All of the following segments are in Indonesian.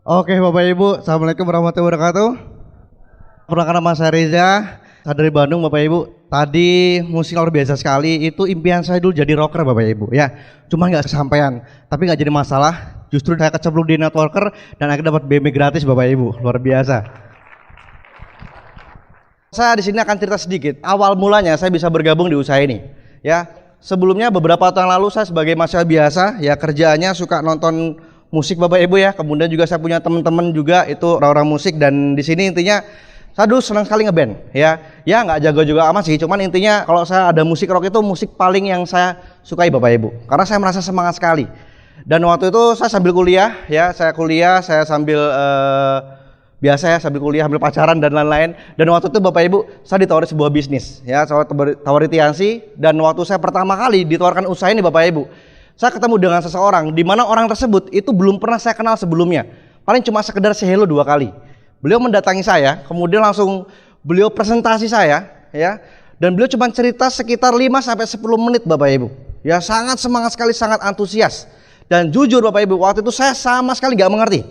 Oke Bapak Ibu, Assalamualaikum warahmatullahi wabarakatuh. Perkenalkan nama saya Reza, saya dari Bandung Bapak Ibu. Tadi musik luar biasa sekali, itu impian saya dulu jadi rocker Bapak Ibu ya. Cuma nggak kesampaian, tapi nggak jadi masalah. Justru saya kecemplung di networker dan akhirnya dapat BMW gratis Bapak Ibu, luar biasa. Saya di sini akan cerita sedikit. Awal mulanya saya bisa bergabung di usaha ini ya. Sebelumnya beberapa tahun lalu saya sebagai mahasiswa biasa ya, kerjaannya suka nonton musik Bapak Ibu ya. Kemudian juga saya punya teman-teman juga itu orang-orang musik, dan di sini intinya saya dulu senang sekali ngeband ya. Ya nggak jago juga amat sih, cuman intinya kalau saya ada musik rock itu musik paling yang saya sukai Bapak Ibu, karena saya merasa semangat sekali. Dan waktu itu saya sambil kuliah ya, saya sambil biasa ya, sambil kuliah, sambil pacaran dan lain-lain. Dan waktu itu Bapak Ibu saya ditawari sebuah bisnis ya, saya tawari Tiansi. Dan waktu saya pertama kali ditawarkan usaha ini Bapak Ibu, saya ketemu dengan seseorang di mana orang tersebut itu belum pernah saya kenal sebelumnya. Paling cuma sekedar say hello 2 kali. Beliau mendatangi saya, kemudian langsung beliau presentasi saya ya. Dan beliau cuma cerita sekitar 5 sampai 10 menit Bapak Ibu. Ya sangat semangat sekali, sangat antusias. Dan jujur Bapak Ibu, waktu itu saya sama sekali nggak mengerti.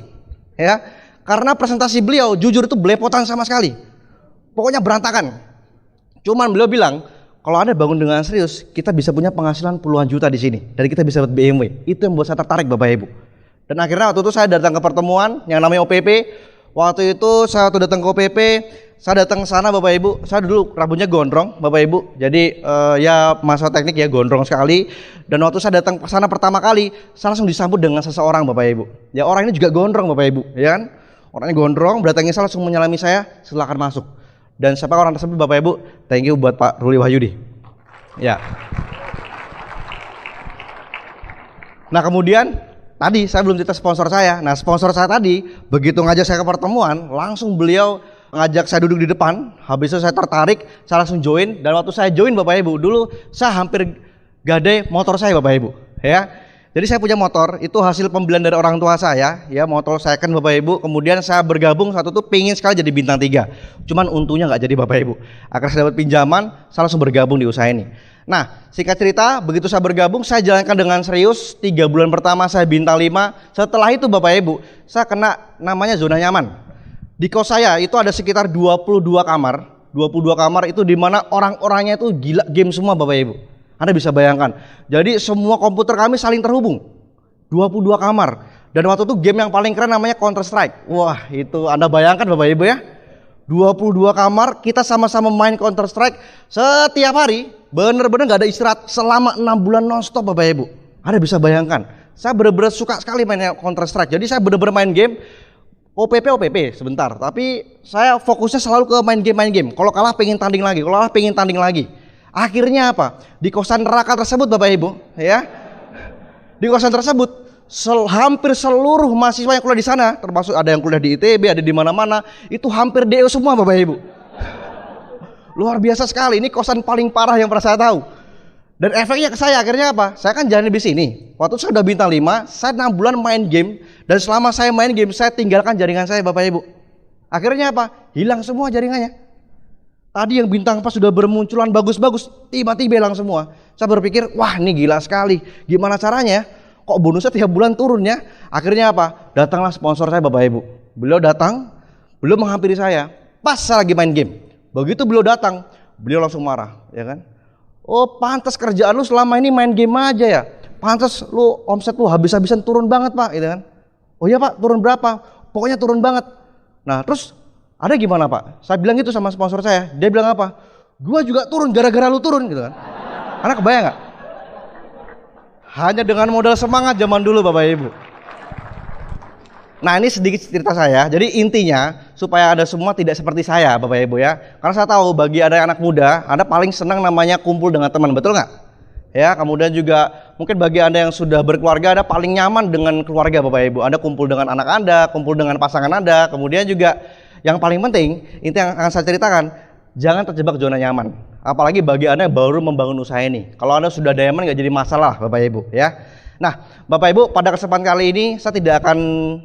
Ya, karena presentasi beliau jujur itu belepotan sama sekali. Pokoknya berantakan. Cuman beliau bilang, kalau Anda bangun dengan serius, kita bisa punya penghasilan puluhan juta di sini, dan kita bisa dapat BMW. Itu yang membuat saya tertarik Bapak Ibu. Dan akhirnya waktu itu saya datang ke pertemuan yang namanya OPP. Waktu itu saya datang ke OPP, saya datang ke sana Bapak Ibu. Saya dulu rambutnya gondrong Bapak Ibu. Jadi ya masalah teknik ya, gondrong sekali. Dan waktu saya datang ke sana pertama kali, saya langsung disambut dengan seseorang Bapak Ibu. Ya orang ini juga gondrong Bapak Ibu, ya kan? Orangnya gondrong, berdatangnya saya langsung menyalami saya, silakan masuk. Dan siapa orang tersebut Bapak Ibu? Thank you buat Pak Ruli Wahyudi. Ya. Nah kemudian tadi saya belum cerita sponsor saya. Nah sponsor saya tadi begitu ngajak saya ke pertemuan, langsung beliau ngajak saya duduk di depan. Habis itu saya tertarik, saya langsung join. Dan waktu saya join Bapak Ibu, dulu saya hampir gadai motor saya Bapak Ibu ya. Jadi saya punya motor, itu hasil pembelian dari orang tua saya ya, motor second Bapak Ibu. Kemudian saya bergabung satu tuh pingin sekali jadi bintang 3. Cuman untungnya nggak jadi Bapak Ibu. Akhirnya saya dapat pinjaman, saya langsung bergabung di usaha ini. Nah singkat cerita, begitu saya bergabung saya jalankan dengan serius. 3 bulan pertama saya bintang 5. Setelah itu Bapak Ibu, saya kena namanya zona nyaman. Di kos saya itu ada sekitar 22 kamar. 22 kamar itu dimana orang-orangnya itu gila game semua Bapak Ibu. Anda bisa bayangkan. Jadi semua komputer kami saling terhubung. 22 kamar. Dan waktu itu game yang paling keren namanya Counter Strike. Wah itu Anda bayangkan Bapak Ibu ya. 22 kamar kita sama-sama main Counter Strike setiap hari. Bener-bener gak ada istirahat selama 6 bulan nonstop Bapak Ibu. Anda bisa bayangkan. Saya bener-bener suka sekali mainnya Counter Strike. Jadi saya bener-bener main game. OPP sebentar. Tapi saya fokusnya selalu ke main game. Kalau kalah pengen tanding lagi. Akhirnya apa? Di kosan neraka tersebut Bapak Ibu ya. Di kosan tersebut hampir seluruh mahasiswa yang kuliah di sana, termasuk ada yang kuliah di ITB, ada di mana-mana, itu hampir DO semua Bapak Ibu. Luar biasa sekali, ini kosan paling parah yang pernah saya tahu. Dan efeknya ke saya akhirnya apa? Saya kan jalan di sini. Waktu saya udah bintang 5, saya 6 bulan main game, dan selama saya main game saya tinggalkan jaringan saya Bapak Ibu. Akhirnya apa? Hilang semua jaringannya. Tadi yang bintang 4 sudah bermunculan bagus-bagus, tiba-tiba hilang semua. Saya berpikir, wah ini gila sekali. Gimana caranya? Kok bonusnya tiap bulan turun ya? Akhirnya apa? Datanglah sponsor saya Bapak Ibu. Beliau datang, beliau menghampiri saya. Pas saya lagi main game. Begitu beliau datang, beliau langsung marah, ya kan? Oh pantas kerjaan lu selama ini main game aja ya. Pantas lu omset lu habis-habisan turun banget Pak, gitu kan? Oh iya Pak, turun berapa? Pokoknya turun banget. Nah terus ada gimana Pak? Saya bilang gitu sama sponsor saya. Dia bilang apa? Gua juga turun gara-gara lu turun gitu kan. Anak kebayang gak? Hanya dengan modal semangat zaman dulu Bapak Ibu. Nah ini sedikit cerita saya. Jadi intinya supaya Anda semua tidak seperti saya Bapak Ibu ya. Karena saya tahu bagi Anda anak muda, Anda paling senang namanya kumpul dengan teman, betul nggak? Ya, kemudian juga mungkin bagi Anda yang sudah berkeluarga, Anda paling nyaman dengan keluarga Bapak Ibu. Anda kumpul dengan anak Anda, kumpul dengan pasangan Anda. Kemudian juga yang paling penting, itu yang akan saya ceritakan, jangan terjebak zona nyaman. Apalagi bagi Anda yang baru membangun usaha ini. Kalau Anda sudah diamond nggak jadi masalah Bapak Ibu ya. Nah Bapak Ibu, pada kesempatan kali ini saya tidak akan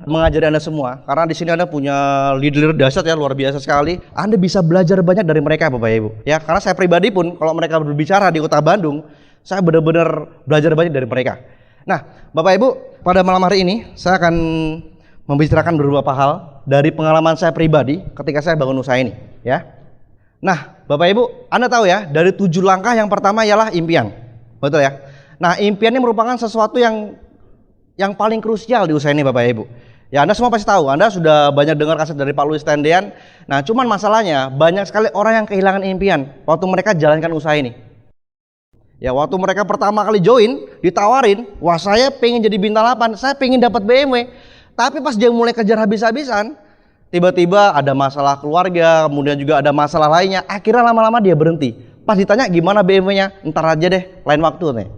mengajari Anda semua, karena di sini Anda punya leader dahsyat ya, luar biasa sekali. Anda bisa belajar banyak dari mereka Bapak Ibu ya. Karena saya pribadi pun kalau mereka berbicara di kota Bandung, saya benar-benar belajar banyak dari mereka. Nah Bapak Ibu, pada malam hari ini saya akan membicarakan beberapa hal dari pengalaman saya pribadi ketika saya bangun usaha ini, ya. Nah, Bapak Ibu, Anda tahu ya, dari 7 langkah yang pertama ialah impian. Betul ya? Nah, impian ini merupakan sesuatu yang paling krusial di usaha ini, Bapak Ibu. Ya, Anda semua pasti tahu, Anda sudah banyak dengar kaset dari Pak Louis Tendean. Nah, cuman masalahnya banyak sekali orang yang kehilangan impian waktu mereka jalankan usaha ini. Ya, waktu mereka pertama kali join, ditawarin, wah saya pengen jadi bintang 8, saya pengen dapat BMW. Tapi pas dia mulai kejar habis-habisan, tiba-tiba ada masalah keluarga, kemudian juga ada masalah lainnya, akhirnya lama-lama dia berhenti. Pas ditanya gimana BMW-nya, ntar aja deh, lain waktu nih.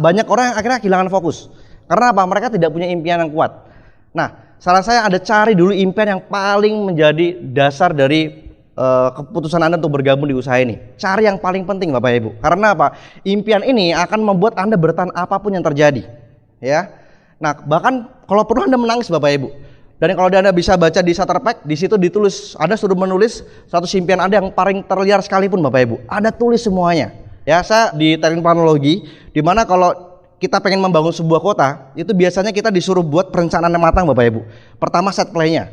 Banyak orang yang akhirnya kehilangan fokus. Karena apa? Mereka tidak punya impian yang kuat. Nah, saran saya Anda cari dulu impian yang paling menjadi dasar dari keputusan Anda untuk bergabung di usaha ini. Cari yang paling penting, Bapak Ibu. Karena apa? Impian ini akan membuat Anda bertahan apapun yang terjadi. Ya. Nah, bahkan kalau perlu Anda menangis, Bapak Ibu. Dan kalau Anda bisa baca di starter pack, di situ ditulis, Anda suruh menulis satu impian Anda yang paling terliar sekalipun, Bapak Ibu. Anda tulis semuanya. Ya, saya di teknik planologi, di mana kalau kita pengen membangun sebuah kota, itu biasanya kita disuruh buat perencanaan yang matang, Bapak Ibu. Pertama set plan-nya.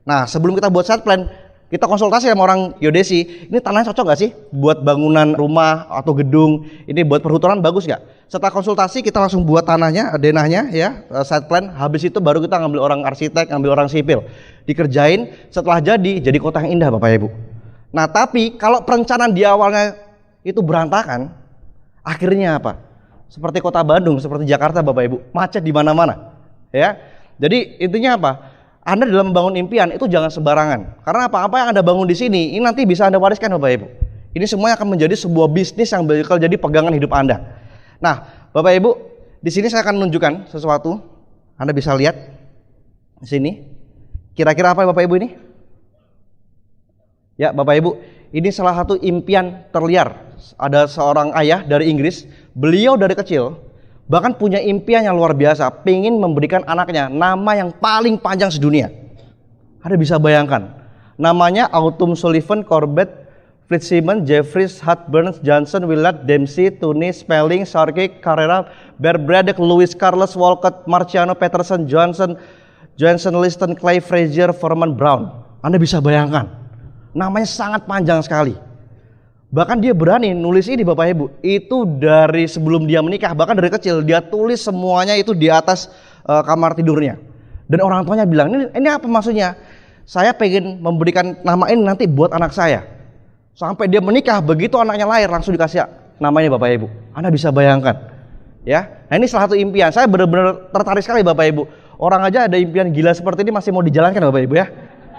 Nah, sebelum kita buat set plan, kita konsultasi sama orang geodesi, ini tanahnya cocok gak sih buat bangunan rumah atau gedung, ini buat perhutanan bagus gak? Setelah konsultasi kita langsung buat tanahnya, denahnya ya, set plan, habis itu baru kita ngambil orang arsitek, ngambil orang sipil. Dikerjain, setelah jadi kota yang indah, Bapak Ibu. Nah, tapi kalau perencanaan di awalnya itu berantakan, akhirnya apa? Seperti kota Bandung, seperti Jakarta, Bapak Ibu, macet di mana-mana. Ya. Jadi intinya apa? Anda dalam membangun impian itu jangan sembarangan. Karena apa yang Anda bangun di sini, ini nanti bisa Anda wariskan, Bapak Ibu. Ini semuanya akan menjadi sebuah bisnis yang bakal jadi pegangan hidup Anda. Nah, Bapak Ibu, di sini saya akan menunjukkan sesuatu. Anda bisa lihat di sini. Kira-kira apa Bapak Ibu ini? Ya, Bapak Ibu, ini salah satu impian terliar. Ada seorang ayah dari Inggris, beliau dari kecil bahkan punya impian yang luar biasa, pengen memberikan anaknya nama yang paling panjang sedunia. Anda bisa bayangkan, namanya Autumn Sullivan Corbett Fitzsimmons Jeffries Hutburns Johnson Willard Dempsey Tunis Spelling Sharkey Carrera Bear Braddock Lewis Carlos Walcott Marciano Peterson Johnson Liston Clay Frazier Foreman Brown. Anda bisa bayangkan, namanya sangat panjang sekali. Bahkan dia berani nulis ini, Bapak Ibu, itu dari sebelum dia menikah, bahkan dari kecil dia tulis semuanya itu di atas kamar tidurnya. Dan orang tuanya bilang, ini apa maksudnya? Saya pengen memberikan nama ini nanti buat anak saya. Sampai dia menikah, begitu anaknya lahir langsung dikasih nama ini, Bapak Ibu. Anda bisa bayangkan. Ya, nah ini salah satu impian. Saya benar-benar tertarik sekali, Bapak Ibu. Orang aja ada impian gila seperti ini masih mau dijalankan, Bapak Ibu ya.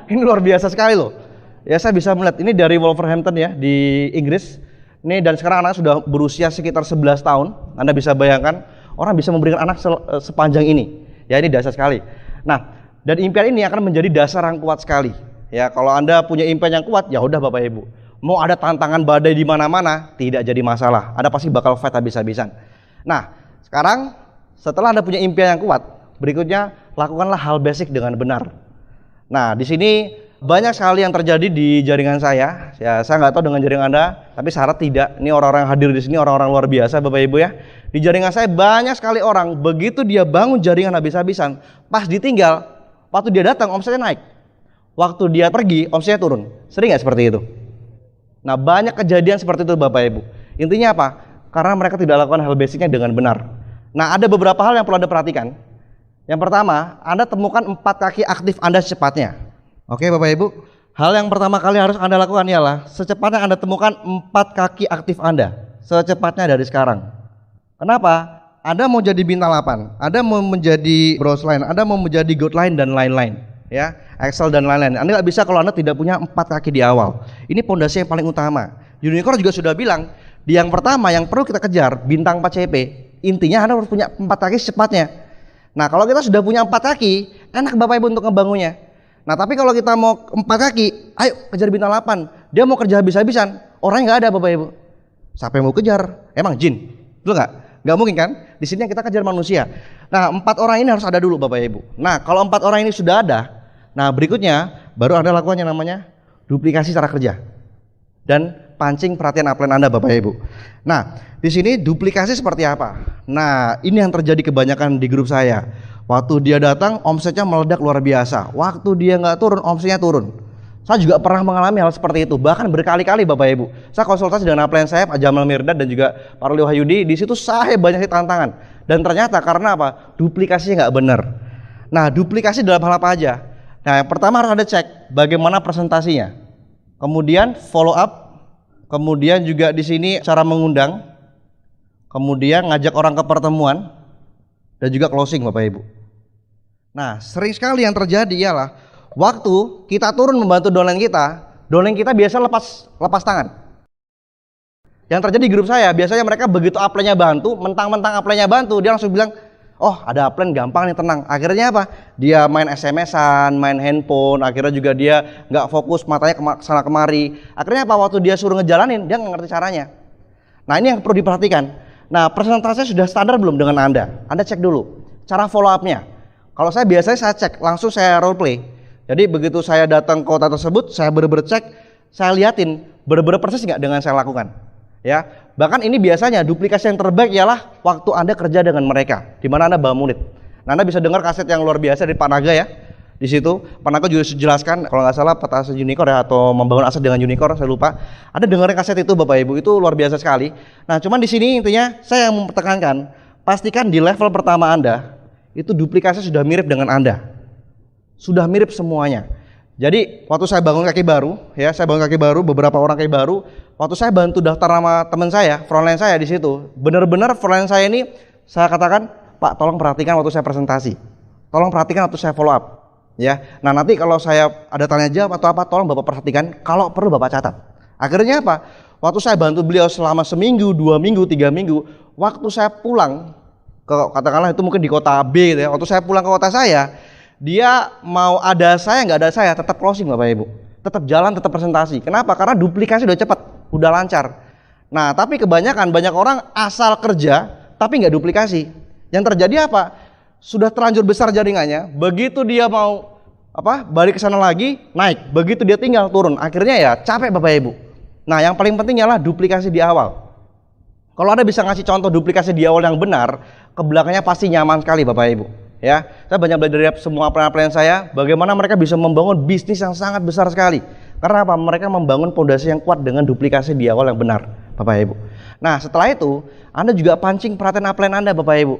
Ini luar biasa sekali loh. Ya, saya bisa melihat ini dari Wolverhampton ya, di Inggris. Ini dan sekarang anak sudah berusia sekitar 11 tahun. Anda bisa bayangkan orang bisa memberikan anak sepanjang ini. Ya, ini dasar sekali. Nah, dan impian ini akan menjadi dasar yang kuat sekali. Ya, kalau Anda punya impian yang kuat, ya udah Bapak Ibu. Mau ada tantangan badai di mana-mana, tidak jadi masalah. Anda pasti bakal fight habis-habisan. Nah, sekarang setelah Anda punya impian yang kuat, berikutnya lakukanlah hal basic dengan benar. Nah, di sini banyak sekali yang terjadi di jaringan saya. Ya, saya nggak tahu dengan jaringan Anda, tapi syarat tidak. Ini orang-orang yang hadir di sini orang-orang luar biasa, Bapak Ibu ya. Di jaringan saya banyak sekali orang, begitu dia bangun jaringan habis-habisan, pas ditinggal, waktu dia datang omsetnya naik. Waktu dia pergi, omsetnya turun. Sering nggak seperti itu? Nah, banyak kejadian seperti itu, Bapak Ibu. Intinya apa? Karena mereka tidak lakukan hal basicnya dengan benar. Nah, ada beberapa hal yang perlu Anda perhatikan. Yang pertama, Anda temukan 4 kaki aktif Anda secepatnya. Oke Bapak Ibu, hal yang pertama kali harus Anda lakukan ialah secepatnya Anda temukan 4 kaki aktif Anda, secepatnya dari sekarang. Kenapa? Anda mau jadi bintang 8, Anda mau menjadi bronze line, Anda mau menjadi gold line dan lain-lain, ya, Excel dan lain-lain. Anda nggak bisa kalau Anda tidak punya 4 kaki di awal. Ini pondasi yang paling utama. Unicorn juga sudah bilang, di yang pertama yang perlu kita kejar bintang 4 CP, intinya Anda harus punya 4 kaki secepatnya. Nah, kalau kita sudah punya 4 kaki, enak Bapak Ibu untuk ngebangunnya. Nah, tapi kalau kita mau 4 kaki, ayo kejar bintang 8. Dia mau kerja habis-habisan, orangnya nggak ada Bapak Ibu. Siapa yang mau kejar? Emang jin? Betul nggak? Nggak mungkin kan? Di sini yang kita kejar manusia. Nah, 4 orang ini harus ada dulu Bapak Ibu. Nah, kalau 4 orang ini sudah ada, nah berikutnya baru Anda lakukan yang namanya duplikasi cara kerja dan pancing perhatian upline Anda Bapak Ibu. Nah, di sini duplikasi seperti apa? Nah, ini yang terjadi kebanyakan di grup saya. Waktu dia datang, omsetnya meledak luar biasa. Waktu dia nggak turun, omsetnya turun. Saya juga pernah mengalami hal seperti itu, bahkan berkali-kali Bapak Ibu. Saya konsultasi dengan upline saya, Pak Jamal Mirdad dan juga Pak Ruli Wahyudi. Di situ saya banyak tantangan. Dan ternyata karena apa? Duplikasinya nggak benar. Nah, duplikasi dalam hal apa aja? Nah, yang pertama harus ada cek bagaimana presentasinya. Kemudian follow up. Kemudian juga di sini cara mengundang. Kemudian ngajak orang ke pertemuan. Dan juga closing Bapak Ibu. Nah, sering sekali yang terjadi ialah waktu kita turun membantu downline kita biasa lepas tangan. Yang terjadi di grup saya, biasanya mereka begitu upline-nya bantu, mentang-mentang upline-nya bantu, dia langsung bilang, oh ada upline gampang nih, tenang. Akhirnya apa? Dia main SMS-an, main handphone, akhirnya juga dia nggak fokus, matanya kesana kemari. Akhirnya apa? Waktu dia suruh ngejalanin, dia nggak ngerti caranya. Nah, ini yang perlu diperhatikan. Nah, presentasinya sudah standar belum dengan Anda? Anda cek dulu cara follow up-nya. Kalau saya biasanya saya cek, langsung saya role play. Jadi begitu saya datang ke kota tersebut, saya bener-bener cek, saya liatin bener-bener persis nggak dengan saya lakukan. Ya, bahkan ini biasanya duplikasi yang terbaik ialah waktu Anda kerja dengan mereka, di mana Anda bawa murid. Nah, Anda bisa dengar kaset yang luar biasa dari Pak Naga ya. Di situ Pak Naga juga jelaskan, kalau nggak salah peta aset unicorn ya, atau membangun aset dengan unicorn, saya lupa. Ada dengerin kaset itu Bapak Ibu, itu luar biasa sekali. Nah, cuman di sini intinya saya yang mempertekankan, pastikan di level pertama Anda itu duplikasi sudah mirip dengan Anda. Sudah mirip semuanya. Jadi waktu saya bangun kaki baru, ya saya bangun kaki baru, beberapa orang kaki baru, waktu saya bantu daftar nama teman saya, frontline saya di situ, benar-benar frontline saya ini saya katakan, Pak tolong perhatikan waktu saya presentasi, tolong perhatikan waktu saya follow up, ya. Nah nanti kalau saya ada tanya jawab atau apa, tolong Bapak perhatikan, kalau perlu Bapak catat. Akhirnya apa? Waktu saya bantu beliau selama seminggu, 2 minggu, 3 minggu, waktu saya pulang ke katakanlah itu mungkin di kota B gitu ya, waktu saya pulang ke kota saya, dia mau ada saya nggak ada saya tetap closing Bapak Ibu, tetap jalan, tetap presentasi. Kenapa? Karena duplikasi udah cepat, udah lancar. Nah tapi kebanyakan banyak orang asal kerja tapi nggak duplikasi. Yang terjadi apa? Sudah terlanjur besar jaringannya, begitu dia mau balik ke sana lagi naik, begitu dia tinggal turun, akhirnya ya capek Bapak Ibu. Nah yang paling penting adalah duplikasi di awal. Kalau Anda bisa ngasih contoh duplikasi di awal yang benar, kebelakangnya pasti nyaman sekali Bapak Ibu. Ya, saya banyak belajar dari semua upline saya, bagaimana mereka bisa membangun bisnis yang sangat besar sekali. Karena apa? Mereka membangun fondasi yang kuat dengan duplikasi di awal yang benar, Bapak Ibu. Nah, setelah itu, Anda juga pancing perhatian upline Anda, Bapak Ibu.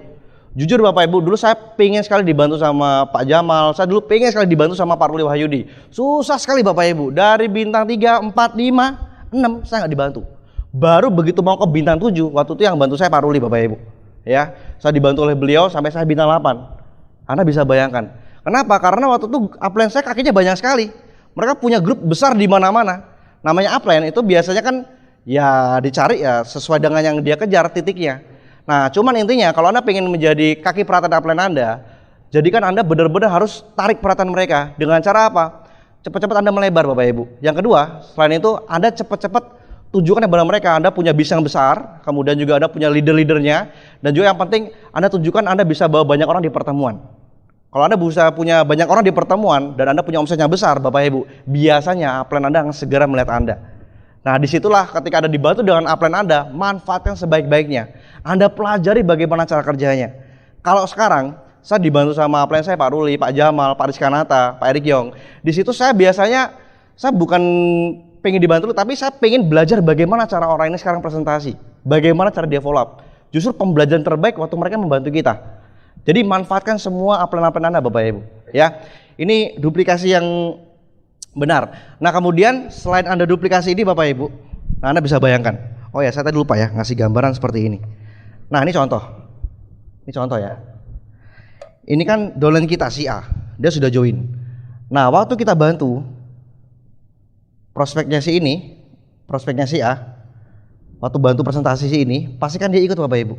Jujur Bapak Ibu, dulu saya pengen sekali dibantu sama Pak Jamal, saya dulu pengen sekali dibantu sama Pak Ruli Wahyudi. Susah sekali Bapak Ibu, dari bintang 3, 4, 5, 6, saya nggak dibantu. Baru begitu mau ke bintang 7, waktu itu yang bantu saya Pak Ruli Bapak Ibu. Ya, saya dibantu oleh beliau sampai saya bintang 8. Anda bisa bayangkan. Kenapa? Karena waktu itu upline saya kakinya banyak sekali. Mereka punya grup besar di mana-mana. Namanya upline itu biasanya kan ya dicari ya sesuai dengan yang dia kejar titiknya. Nah, cuman intinya kalau Anda pengen menjadi kaki perhatian upline Anda, jadikan Anda benar-benar harus tarik perhatian mereka. Dengan cara apa? Cepat-cepat Anda melebar Bapak Ibu. Yang kedua, selain itu Anda cepat-cepat tunjukkan kepada mereka Anda punya bisnis yang besar, kemudian juga Anda punya leader-leadernya, dan juga yang penting Anda tunjukkan Anda bisa bawa banyak orang di pertemuan. Kalau Anda bisa punya banyak orang di pertemuan dan Anda punya omsetnya besar Bapak Ibu, biasanya upline Anda akan segera melihat Anda. Nah disitulah ketika Anda dibantu dengan upline Anda, manfaatkan sebaik-baiknya. Anda pelajari bagaimana cara kerjanya. Kalau sekarang saya dibantu sama upline saya Pak Ruli, Pak Jamal, Pak Rizkanata, Pak Erik Yong. Di situ saya biasanya saya bukan pengen dibantu, tapi saya pengen belajar bagaimana cara orang ini sekarang presentasi, bagaimana cara dia follow up. Justru pembelajaran terbaik waktu mereka membantu kita. Jadi manfaatkan semua upline-upline Anda Bapak Ibu. Ya, ini duplikasi yang benar. Nah kemudian selain Anda duplikasi ini Bapak Ibu, nah Anda bisa bayangkan. Oh ya, saya tadi lupa ya ngasih gambaran seperti ini. Nah ini contoh ya. Ini kan downline kita si A, dia sudah join. Nah waktu kita bantu prospeknya si A, waktu bantu presentasi si ini, pastikan dia ikut Bapak Ibu.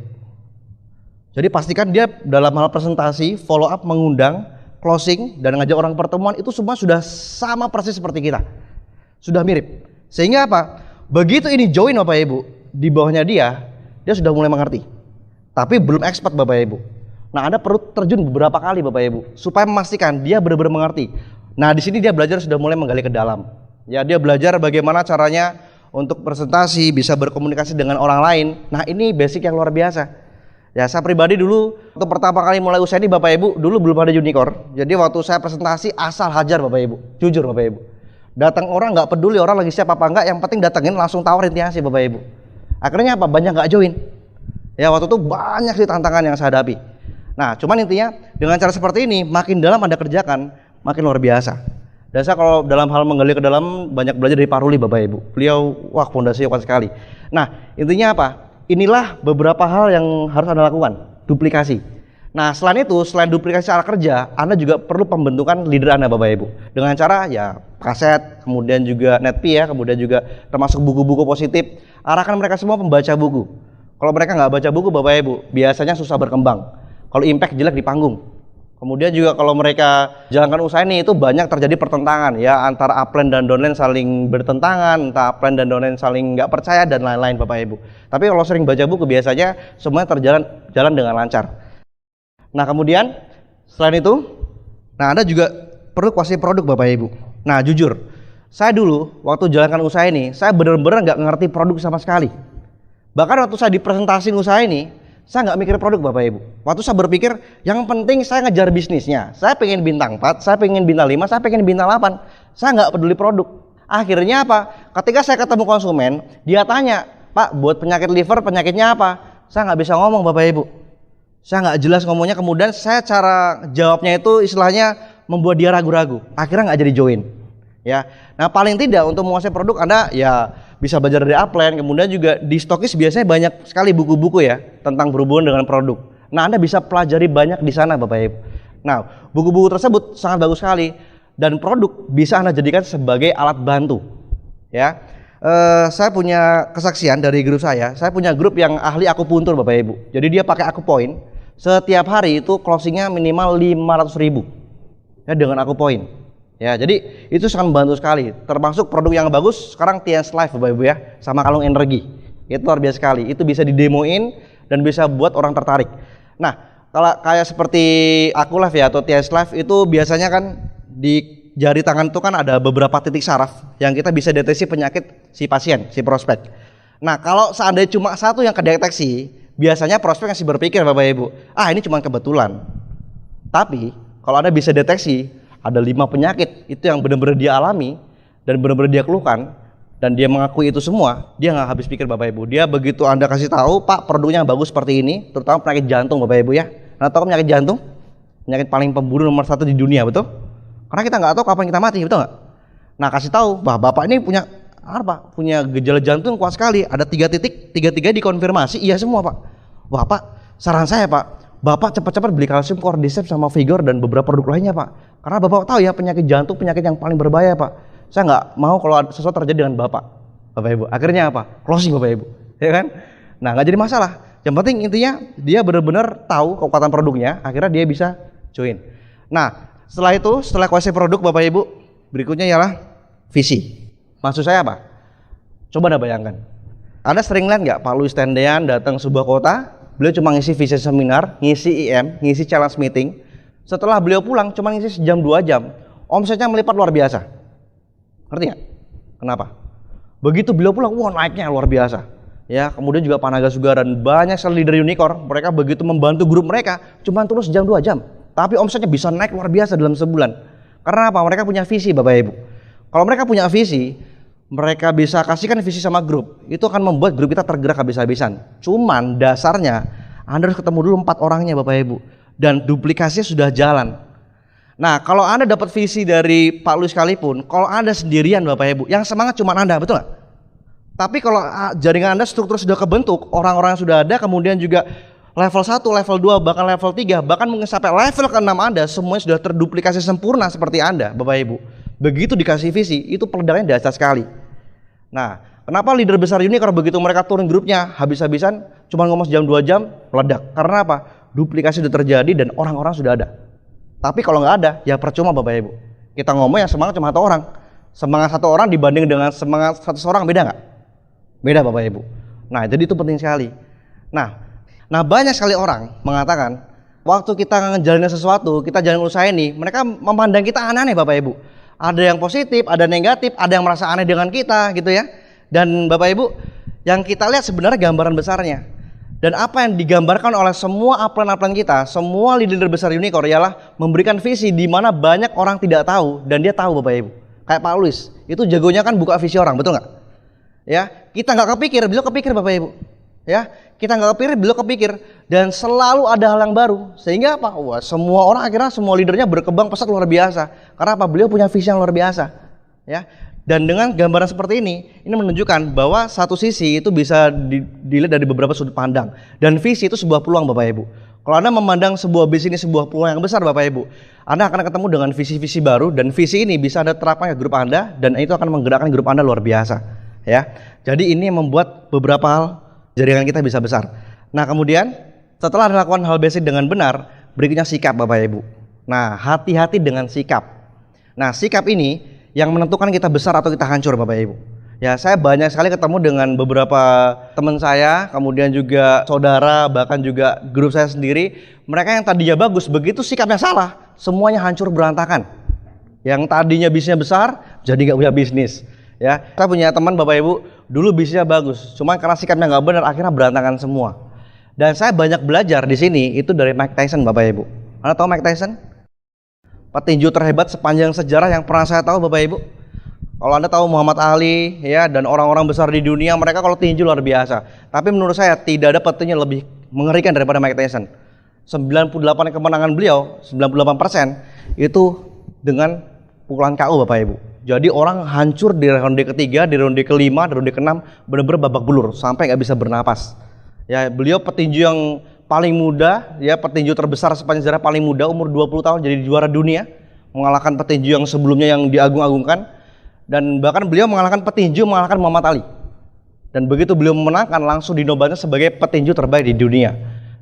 Jadi pastikan dia dalam hal presentasi, follow up, mengundang, closing, dan ngajak orang pertemuan itu semua sudah sama persis seperti kita. Sudah mirip. Sehingga apa? Begitu ini join Bapak Ibu, di bawahnya dia sudah mulai mengerti. Tapi belum expert Bapak Ibu. Nah Anda perlu terjun beberapa kali Bapak Ibu, supaya memastikan dia benar-benar mengerti. Nah di sini dia belajar sudah mulai menggali ke dalam. Ya dia belajar bagaimana caranya untuk presentasi, bisa berkomunikasi dengan orang lain. Nah ini basic yang luar biasa. Ya, saya pribadi dulu untuk pertama kali mulai usaha ini Bapak Ibu, dulu belum ada unicorn. Jadi waktu saya presentasi asal hajar Bapak Ibu, jujur Bapak Ibu. Datang orang nggak peduli orang lagi siap apa enggak, yang penting datengin langsung tawarin tiasi Bapak Ibu. Akhirnya apa? Banyak nggak join. Ya waktu itu banyak sih tantangan yang saya hadapi. Nah, cuman intinya dengan cara seperti ini, makin dalam Anda kerjakan, makin luar biasa. Dan saya kalau dalam hal menggali ke dalam banyak belajar dari Pak Ruli Bapak Ibu. Beliau wah fondasinya kuat sekali. Nah, intinya apa? Inilah beberapa hal yang harus Anda lakukan, duplikasi. Nah, selain itu, selain duplikasi cara kerja, Anda juga perlu pembentukan leader Anda Bapak Ibu. Dengan cara ya kaset, kemudian juga netpi ya, kemudian juga termasuk buku-buku positif. Arahkan mereka semua membaca buku. Kalau mereka nggak baca buku Bapak Ibu, biasanya susah berkembang. Kalau impact jelek di panggung. Kemudian juga kalau mereka jalankan usaha ini itu banyak terjadi pertentangan ya antara upline dan downline saling bertentangan, entah upline dan downline saling nggak percaya dan lain-lain Bapak Ibu. Tapi kalau sering baca buku biasanya semuanya jalan dengan lancar. Nah kemudian selain itu, nah Anda juga perlu kuasai produk Bapak Ibu. Nah jujur, saya dulu waktu jalankan usaha ini, saya benar-benar nggak ngerti produk sama sekali. Bahkan waktu saya dipresentasiin usaha ini, saya nggak mikir produk Bapak Ibu. Waktu saya berpikir, yang penting saya ngejar bisnisnya. Saya pengen bintang 4, saya pengen bintang 5, saya pengen bintang 8. Saya nggak peduli produk. Akhirnya apa? Ketika saya ketemu konsumen, dia tanya, Pak, buat penyakit liver, penyakitnya apa? Saya nggak bisa ngomong Bapak Ibu. Saya nggak jelas ngomongnya, kemudian saya cara jawabnya itu istilahnya membuat dia ragu-ragu. Akhirnya nggak jadi join. Ya, nah paling tidak untuk menguasai produk Anda ya bisa belajar dari upline, kemudian juga di stokis biasanya banyak sekali buku-buku ya tentang berhubungan dengan produk. Nah Anda bisa pelajari banyak di sana Bapak Ibu. Nah buku-buku tersebut sangat bagus sekali dan produk bisa Anda jadikan sebagai alat bantu. Ya, saya punya kesaksian dari grup saya punya grup yang ahli akupuntur Bapak Ibu. Jadi dia pakai akupoint, setiap hari itu closingnya minimal 500.000 ya dengan akupoint. Ya, jadi itu sangat membantu sekali. Termasuk produk yang bagus sekarang TS Life Bapak Ibu ya, sama kalung energi. Itu luar biasa sekali. Itu bisa didemoin dan bisa buat orang tertarik. Nah, kalau kayak seperti Aku Life ya atau TS Life itu biasanya kan di jari tangan itu kan ada beberapa titik saraf yang kita bisa deteksi penyakit si pasien, si prospek. Nah, kalau seandainya cuma satu yang kedeteksi, biasanya prospek masih berpikir Bapak Ibu, ini cuma kebetulan. Tapi kalau Anda bisa deteksi ada 5 penyakit itu yang benar-benar dia alami dan benar-benar dia keluhkan dan dia mengakui itu semua, dia nggak habis pikir Bapak Ibu. Dia begitu Anda kasih tahu, Pak produknya bagus seperti ini, terutama penyakit jantung Bapak Ibu ya. Anda tahu penyakit jantung? Penyakit paling pembunuh nomor 1 di dunia, betul? Karena kita nggak tahu kapan kita mati, betul nggak? Nah kasih tahu, Bapak ini punya apa? Punya gejala jantung kuat sekali, ada 3 titik, 3-3 dikonfirmasi, iya semua Pak. Wah Pak, saran saya Pak, Bapak cepat-cepat beli kalsium, cordyceps sama Vigor dan beberapa produk lainnya Pak. Karena Bapak tahu ya penyakit jantung penyakit yang paling berbahaya Pak. Saya nggak mau kalau sesuatu terjadi dengan Bapak Ibu. Akhirnya apa? Closing Bapak Ibu, ya kan? Nah nggak jadi masalah. Yang penting intinya dia benar-benar tahu kekuatan produknya. Akhirnya dia bisa join. Nah setelah itu, setelah kuasai produk Bapak Ibu, berikutnya ialah visi. Maksud saya apa? Coba Anda bayangkan. Anda sering lihat nggak Pak Luis Tendean datang sebuah kota? Beliau cuma ngisi visi seminar, ngisi IM, ngisi challenge meeting. Setelah beliau pulang cuma ngisi sejam 2 jam, omsetnya melipat luar biasa. Ngerti nggak? Kenapa? Begitu beliau pulang, wah naiknya luar biasa. Ya, kemudian juga Panaga Sugara dan banyak sekali leader unicorn, mereka begitu membantu grup mereka, cuma terus sejam 2 jam. Tapi omsetnya bisa naik luar biasa dalam sebulan. Karena apa? Mereka punya visi Bapak Ibu. Kalau mereka punya visi, mereka bisa kasihkan visi sama grup, itu akan membuat grup kita tergerak habis-habisan. Cuman dasarnya Anda harus ketemu dulu 4 orangnya Bapak Ibu dan duplikasinya sudah jalan. Nah kalau Anda dapat visi dari Pak Luis sekalipun, kalau Anda sendirian Bapak Ibu, yang semangat cuma Anda, betul nggak? Tapi kalau jaringan Anda struktur sudah kebentuk, orang-orang yang sudah ada, kemudian juga level 1, level 2, bahkan level 3, bahkan mungkin sampai level ke-6 Anda semuanya sudah terduplikasi sempurna seperti Anda Bapak Ibu. Begitu dikasih visi, itu peledakannya dahsyat sekali. Nah, kenapa leader besar ini kalau begitu mereka turun grupnya habis-habisan, cuma ngomong sejam 2 jam, meledak? Karena apa? Duplikasi sudah terjadi dan orang-orang sudah ada. Tapi kalau nggak ada, ya percuma Bapak Ibu. Kita ngomong yang semangat cuma 1 orang. Semangat 1 orang dibanding dengan semangat 100 orang beda nggak? Beda Bapak Ibu. Nah, jadi itu penting sekali. Nah banyak sekali orang mengatakan, waktu kita ngejalanin sesuatu, kita jalan usaha ini, mereka memandang kita aneh-aneh Bapak Ibu. Ada yang positif, ada negatif, ada yang merasa aneh dengan kita gitu ya. Dan Bapak Ibu, yang kita lihat sebenarnya gambaran besarnya. Dan apa yang digambarkan oleh semua upline kita, semua leader besar Unicore ialah memberikan visi di mana banyak orang tidak tahu dan dia tahu Bapak Ibu. Kayak Pak Luis, itu jagonya kan buka visi orang, betul nggak? Ya, kita nggak kepikir, beliau kepikir Bapak Ibu. Ya, kita nggak kepikir, beliau kepikir, dan selalu ada hal yang baru. Sehingga apa? Wah, semua orang akhirnya semua leadernya berkembang pesat luar biasa. Karena apa? Beliau punya visi yang luar biasa. Ya. Dan dengan gambaran seperti ini menunjukkan bahwa satu sisi itu bisa dilihat dari beberapa sudut pandang. Dan visi itu sebuah peluang Bapak Ibu. Kalau Anda memandang sebuah bisnis sebuah peluang yang besar Bapak Ibu, Anda akan ketemu dengan visi-visi baru, dan visi ini bisa Anda terapkan ke grup Anda, dan itu akan menggerakkan grup Anda luar biasa. Ya. Jadi ini yang membuat beberapa hal jaringan kita bisa besar. Nah kemudian setelah dilakukan hal basic dengan benar, berikutnya sikap Bapak Ibu. Nah hati-hati dengan sikap. Nah sikap ini yang menentukan kita besar atau kita hancur Bapak Ibu. Ya, saya banyak sekali ketemu dengan beberapa teman saya, kemudian juga saudara, bahkan juga grup saya sendiri. Mereka yang tadinya bagus, begitu sikapnya salah, semuanya hancur berantakan. Yang tadinya bisnisnya besar, jadi nggak punya bisnis. Ya, saya punya teman Bapak Ibu, dulu bisnisnya bagus, cuma karena sikapnya nggak benar, akhirnya berantakan semua. Dan saya banyak belajar di sini itu dari Mike Tyson Bapak Ibu. Anda tahu Mike Tyson? Petinju terhebat sepanjang sejarah yang pernah saya tahu Bapak Ibu. Kalau Anda tahu Muhammad Ali ya, dan orang-orang besar di dunia, mereka kalau tinju luar biasa. Tapi menurut saya tidak ada petinju lebih mengerikan daripada Mike Tyson. 98 kemenangan beliau, 98% itu dengan pukulan KO Bapak Ibu. Jadi orang hancur di ronde ketiga, di ronde kelima, di ronde keenam, benar-benar babak belur sampai nggak bisa bernapas. Ya, beliau petinju yang paling muda, ya petinju terbesar sepanjang sejarah, paling muda, umur 20 tahun jadi juara dunia, mengalahkan petinju yang sebelumnya yang diagung-agungkan, dan bahkan beliau mengalahkan Muhammad Ali. Dan begitu beliau memenangkan, langsung dinobatkan sebagai petinju terbaik di dunia.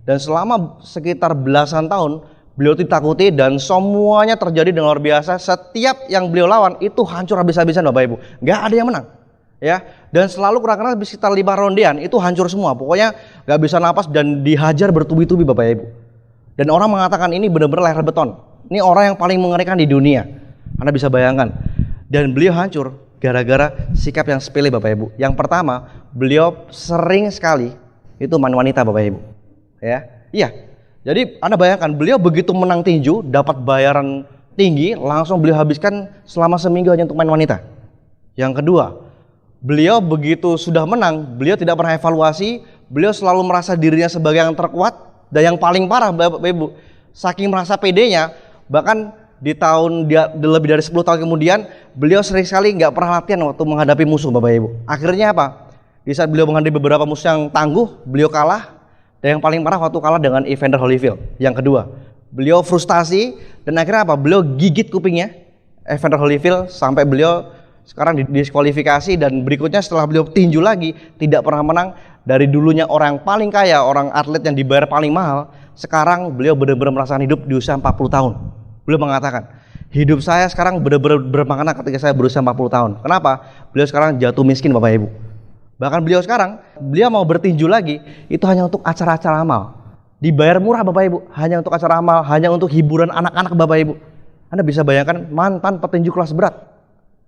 Dan selama sekitar belasan tahun beliau ditakuti dan semuanya terjadi dengan luar biasa. Setiap yang beliau lawan itu hancur habis-habisan Bapak Ibu, nggak ada yang menang. Ya, dan selalu kurang-kurang sekitar 5 rondean itu hancur semua. Pokoknya nggak bisa napas dan dihajar bertubi-tubi Bapak Ibu. Dan orang mengatakan ini benar-benar leher beton. Ini orang yang paling mengerikan di dunia. Anda bisa bayangkan. Dan beliau hancur gara-gara sikap yang sepele Bapak Ibu. Yang pertama, beliau sering sekali itu main wanita Bapak Ibu. Ya, iya. Jadi Anda bayangkan beliau begitu menang tinju, dapat bayaran tinggi, langsung beliau habiskan selama seminggu hanya untuk main wanita. Yang kedua, beliau begitu sudah menang, beliau tidak pernah evaluasi, beliau selalu merasa dirinya sebagai yang terkuat, dan yang paling parah Bapak Ibu, saking merasa pedenya, bahkan di tahun lebih dari 10 tahun kemudian, beliau sering sekali nggak pernah latihan waktu menghadapi musuh Bapak Ibu. Akhirnya apa? Di saat beliau menghadapi beberapa musuh yang tangguh, beliau kalah, dan yang paling parah waktu kalah dengan Evander Holyfield. Yang kedua, beliau frustasi, dan akhirnya apa? Beliau gigit kupingnya Evander Holyfield sampai beliau sekarang didiskualifikasi, dan berikutnya setelah beliau tinju lagi tidak pernah menang. Dari dulunya orang yang paling kaya, orang atlet yang dibayar paling mahal, sekarang beliau benar-benar merasakan hidup di usia 40 tahun. Beliau mengatakan, hidup saya sekarang benar-benar bermakna ketika saya berusia 40 tahun. Kenapa? Beliau sekarang jatuh miskin Bapak Ibu. Bahkan beliau sekarang, beliau mau bertinju lagi, itu hanya untuk acara-acara amal. Dibayar murah Bapak Ibu, hanya untuk acara amal, hanya untuk hiburan anak-anak Bapak Ibu. Anda bisa bayangkan mantan petinju kelas berat,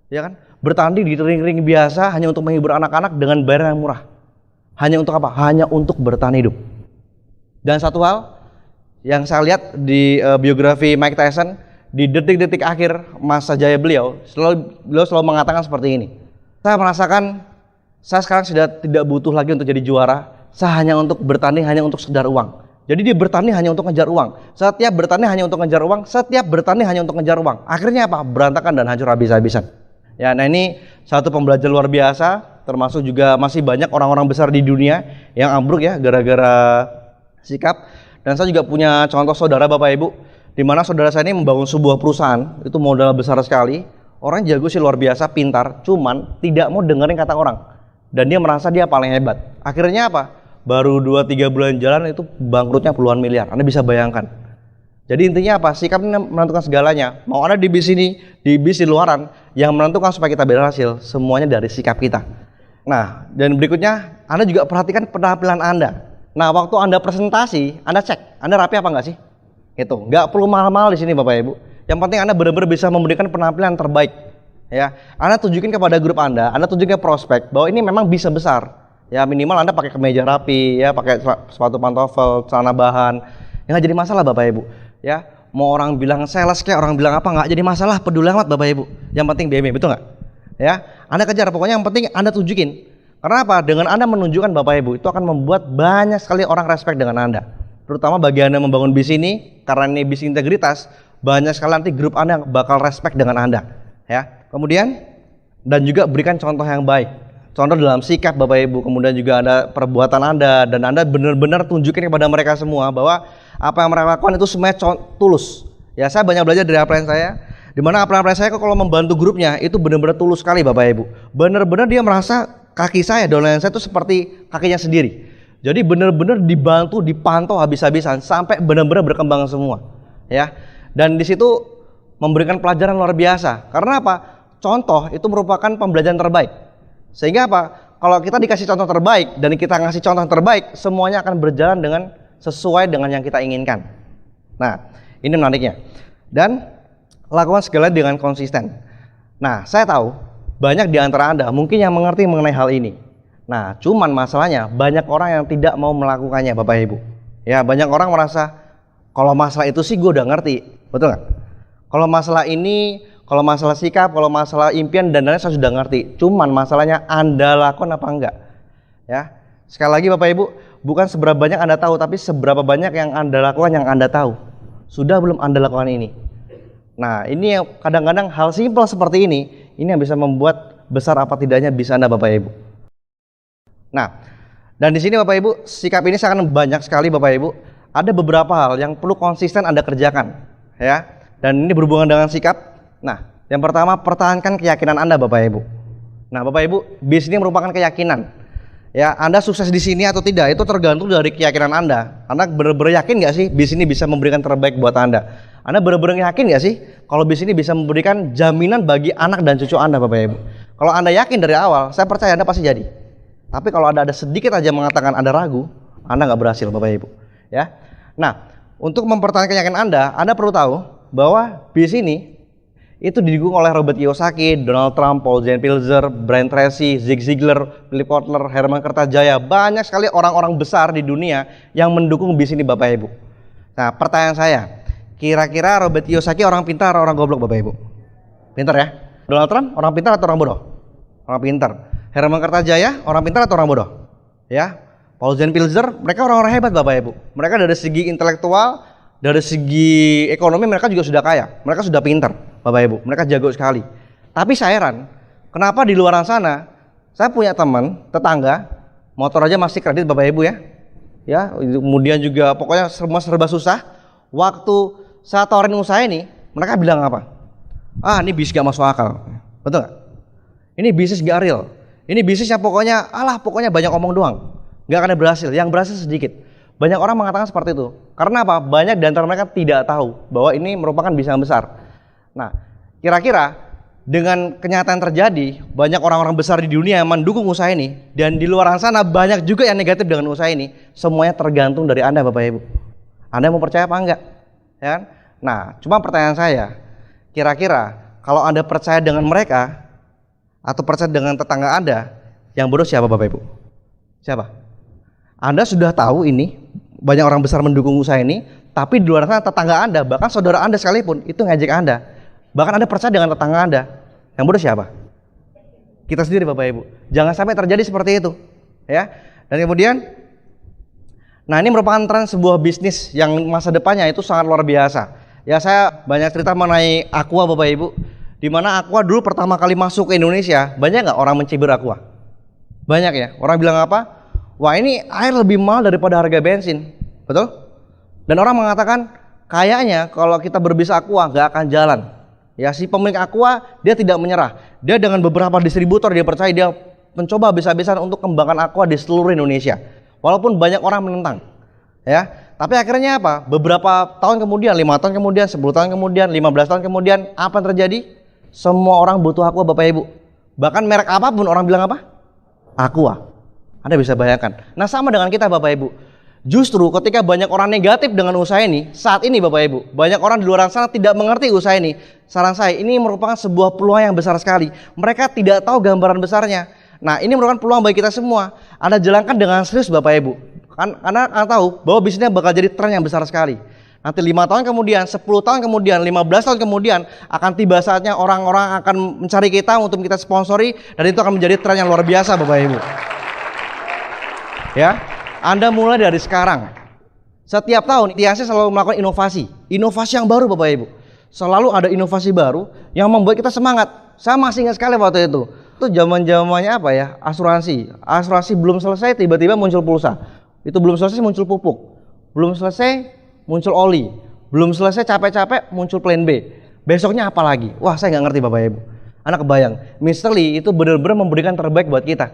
ya kan? Bertanding di ring-ring biasa hanya untuk menghibur anak-anak dengan bayaran yang murah. Hanya untuk apa? Hanya untuk bertahan hidup. Dan satu hal yang saya lihat di biografi Mike Tyson, di detik-detik akhir masa jaya beliau selalu mengatakan seperti ini. Saya merasakan saya sekarang sudah tidak butuh lagi untuk jadi juara. Saya hanya untuk bertanding, hanya untuk sekedar uang. Jadi dia bertanding hanya untuk ngejar uang. Setiap bertanding hanya untuk ngejar uang. Setiap bertanding hanya untuk ngejar uang. Akhirnya apa? Berantakan dan hancur habis-habisan. Ya, nah ini satu pembelajaran luar biasa. Termasuk juga masih banyak orang-orang besar di dunia yang ambruk ya gara-gara sikap. Dan saya juga punya contoh saudara Bapak Ibu, di mana saudara saya ini membangun sebuah perusahaan, itu modal besar sekali. Orang jago sih luar biasa, pintar, cuman tidak mau dengerin kata orang. Dan dia merasa dia paling hebat. Akhirnya apa? Baru 2-3 bulan jalan itu bangkrutnya puluhan miliar. Anda bisa bayangkan. Jadi intinya apa? Sikap ini menentukan segalanya. Mau Anda di bisnis di luaran, yang menentukan supaya kita berhasil, semuanya dari sikap kita. Nah, dan berikutnya Anda juga perhatikan penampilan Anda. Nah, waktu Anda presentasi, Anda cek, Anda rapi apa enggak sih? Itu, nggak perlu mahal-mahal di sini Bapak Ibu. Yang penting Anda benar-benar bisa memberikan penampilan terbaik. Ya, Anda tunjukin kepada grup Anda tunjukin ke prospek bahwa ini memang bisa besar. Ya minimal Anda pakai kemeja rapi, ya pakai sepatu pantofel, celana bahan. Ya nggak jadi masalah Bapak Ibu. Ya mau orang bilang sales kayak orang bilang apa nggak jadi masalah, peduli amat Bapak Ibu. Yang penting BM, betul nggak? Ya Anda kejar, pokoknya yang penting Anda tunjukin. Karena apa? Dengan Anda menunjukkan Bapak Ibu itu akan membuat banyak sekali orang respect dengan Anda. Terutama bagi Anda membangun bis ini, karena ini bis integritas, banyak sekali nanti grup Anda bakal respect dengan Anda. Ya kemudian dan juga berikan contoh yang baik. Contoh dalam sikap Bapak Ibu, kemudian juga ada perbuatan Anda, dan Anda benar-benar tunjukin kepada mereka semua bahwa apa yang mereka lakukan itu semuanya tulus. Ya saya banyak belajar dari upline saya, dimana upline saya kalau membantu grupnya itu benar-benar tulus sekali Bapak Ibu. Benar-benar dia merasa kaki saya, downline saya itu seperti kakinya sendiri. Jadi benar-benar dibantu, dipantau habis-habisan sampai benar-benar berkembang semua. Ya, dan di situ memberikan pelajaran luar biasa. Karena apa? Contoh itu merupakan pembelajaran terbaik. Sehingga apa? Kalau kita dikasih contoh terbaik dan kita ngasih contoh terbaik, semuanya akan berjalan dengan sesuai dengan yang kita inginkan. Nah, ini menariknya. Dan lakukan segala dengan konsisten. Nah, saya tahu banyak di antara Anda mungkin yang mengerti mengenai hal ini. Nah, cuman masalahnya banyak orang yang tidak mau melakukannya Bapak Ibu. Ya, banyak orang merasa kalau masalah itu sih gue udah ngerti. Betul nggak? Kalau masalah ini, kalau masalah sikap, kalau masalah impian dan lain-lain saya sudah ngerti. Cuman masalahnya Anda lakukan apa enggak? Ya. Sekali lagi Bapak Ibu, bukan seberapa banyak Anda tahu, tapi seberapa banyak yang Anda lakukan yang Anda tahu. Sudah belum Anda lakukan ini? Nah, ini yang kadang-kadang hal simpel seperti ini yang bisa membuat besar apa tidaknya bisa Anda Bapak Ibu. Nah, dan di sini Bapak Ibu, sikap ini sangat banyak sekali Bapak Ibu. Ada beberapa hal yang perlu konsisten Anda kerjakan, ya. Dan ini berhubungan dengan sikap. Nah, yang pertama pertahankan keyakinan Anda Bapak Ibu. Nah, Bapak Ibu, bis ini merupakan keyakinan. Ya, Anda sukses di sini atau tidak itu tergantung dari keyakinan Anda. Anda benar-benar yakin nggak sih bis ini bisa memberikan terbaik buat Anda? Anda benar-benar yakin nggak sih kalau bis ini bisa memberikan jaminan bagi anak dan cucu Anda Bapak Ibu? Kalau Anda yakin dari awal, saya percaya Anda pasti jadi. Tapi kalau ada sedikit aja mengatakan Anda ragu, Anda nggak berhasil Bapak Ibu. Ya. Nah, untuk mempertahankan keyakinan Anda perlu tahu bahwa bis ini itu didukung oleh Robert Kiyosaki, Donald Trump, Paul J. Pilzer, Brian Tracy, Zig Ziglar, Philip Kotler, Herman Kertajaya. Banyak sekali orang-orang besar di dunia yang mendukung bis ini Bapak Ibu. Nah, pertanyaan saya, kira-kira Robert Kiyosaki orang pintar atau orang goblok Bapak Ibu? Pintar ya? Donald Trump orang pintar atau orang bodoh? Orang pintar. Herman Kertajaya orang pintar atau orang bodoh? Ya. Paul J. Pilzer, mereka orang-orang hebat Bapak Ibu. Mereka dari segi intelektual, dari segi ekonomi mereka juga sudah kaya. Mereka sudah pintar Bapak Ibu, mereka jago sekali. Tapi saya heran, kenapa di luar sana saya punya teman, tetangga, motor aja masih kredit Bapak Ibu ya. Ya, kemudian juga pokoknya semua serba susah. Waktu saya tawarin usaha ini, mereka bilang apa? Ah, ini bisnis gak masuk akal. Betul gak? Ini bisnis gak real. Ini bisnis yang pokoknya, pokoknya banyak omong doang. Gak akan berhasil, yang berhasil sedikit. Banyak orang mengatakan seperti itu. Karena apa? Banyak di antara mereka tidak tahu bahwa ini merupakan bisnis yang besar. Nah, kira-kira dengan kenyataan terjadi, banyak orang-orang besar di dunia yang mendukung usaha ini, dan di luar sana banyak juga yang negatif dengan usaha ini. Semuanya tergantung dari Anda Bapak Ibu. Anda mau percaya apa enggak? Ya kan? Nah, cuma pertanyaan saya, kira-kira kalau Anda percaya dengan mereka atau percaya dengan tetangga Anda, yang bodoh siapa Bapak Ibu? Siapa? Anda sudah tahu ini, banyak orang besar mendukung usaha ini, tapi di luar sana tetangga Anda, bahkan saudara Anda sekalipun itu ngejek Anda. Bahkan Anda percaya dengan tetangga Anda. Yang bodoh siapa? Kita sendiri Bapak Ibu. Jangan sampai terjadi seperti itu, ya. Dan kemudian, nah ini merupakan tren sebuah bisnis yang masa depannya itu sangat luar biasa. Ya, saya banyak cerita mengenai Aqua Bapak Ibu. Di mana Aqua dulu pertama kali masuk ke Indonesia, banyak nggak orang mencibir Aqua? Banyak ya. Orang bilang apa? Wah, ini air lebih mahal daripada harga bensin. Betul? Dan orang mengatakan kayaknya kalau kita berbisnis Aqua nggak akan jalan. Ya, si pemilik Aqua dia tidak menyerah. Dia dengan beberapa distributor dia percaya, dia mencoba habis-habisan untuk kembangkan Aqua di seluruh Indonesia. Walaupun banyak orang menentang. Ya, tapi akhirnya apa? Beberapa tahun kemudian, 5 tahun kemudian, 10 tahun kemudian, 15 tahun kemudian, apa yang terjadi? Semua orang butuh Aqua Bapak Ibu. Bahkan merek apapun orang bilang apa? Aqua. Anda bisa bayangkan. Nah, sama dengan kita Bapak Ibu. Justru ketika banyak orang negatif dengan usaha ini, saat ini Bapak Ibu, banyak orang di luar sana tidak mengerti usaha ini. Saran saya, ini merupakan sebuah peluang yang besar sekali. Mereka tidak tahu gambaran besarnya. Nah, ini merupakan peluang bagi kita semua. Anda jalankan dengan serius Bapak Ibu. Karena Anda tahu bahwa bisnisnya bakal jadi tren yang besar sekali. Nanti 5 tahun kemudian, 10 tahun kemudian, 15 tahun kemudian akan tiba saatnya orang-orang akan mencari kita untuk kita sponsori, dan itu akan menjadi tren yang luar biasa Bapak Ibu. Ya, Anda mulai dari sekarang. Setiap tahun TIAC selalu melakukan inovasi yang baru Bapak Ibu. Selalu ada inovasi baru yang membuat kita semangat. Saya masih ingat sekali waktu itu. Itu zaman-zamannya apa ya? Asuransi belum selesai tiba-tiba muncul pulsa. Itu belum selesai muncul pupuk. Belum selesai muncul oli. Belum selesai capek-capek muncul plan B. Besoknya apa lagi? Wah, saya nggak ngerti Bapak Ibu. Anak kebayang. Mr. Lee itu benar-benar memberikan terbaik buat kita.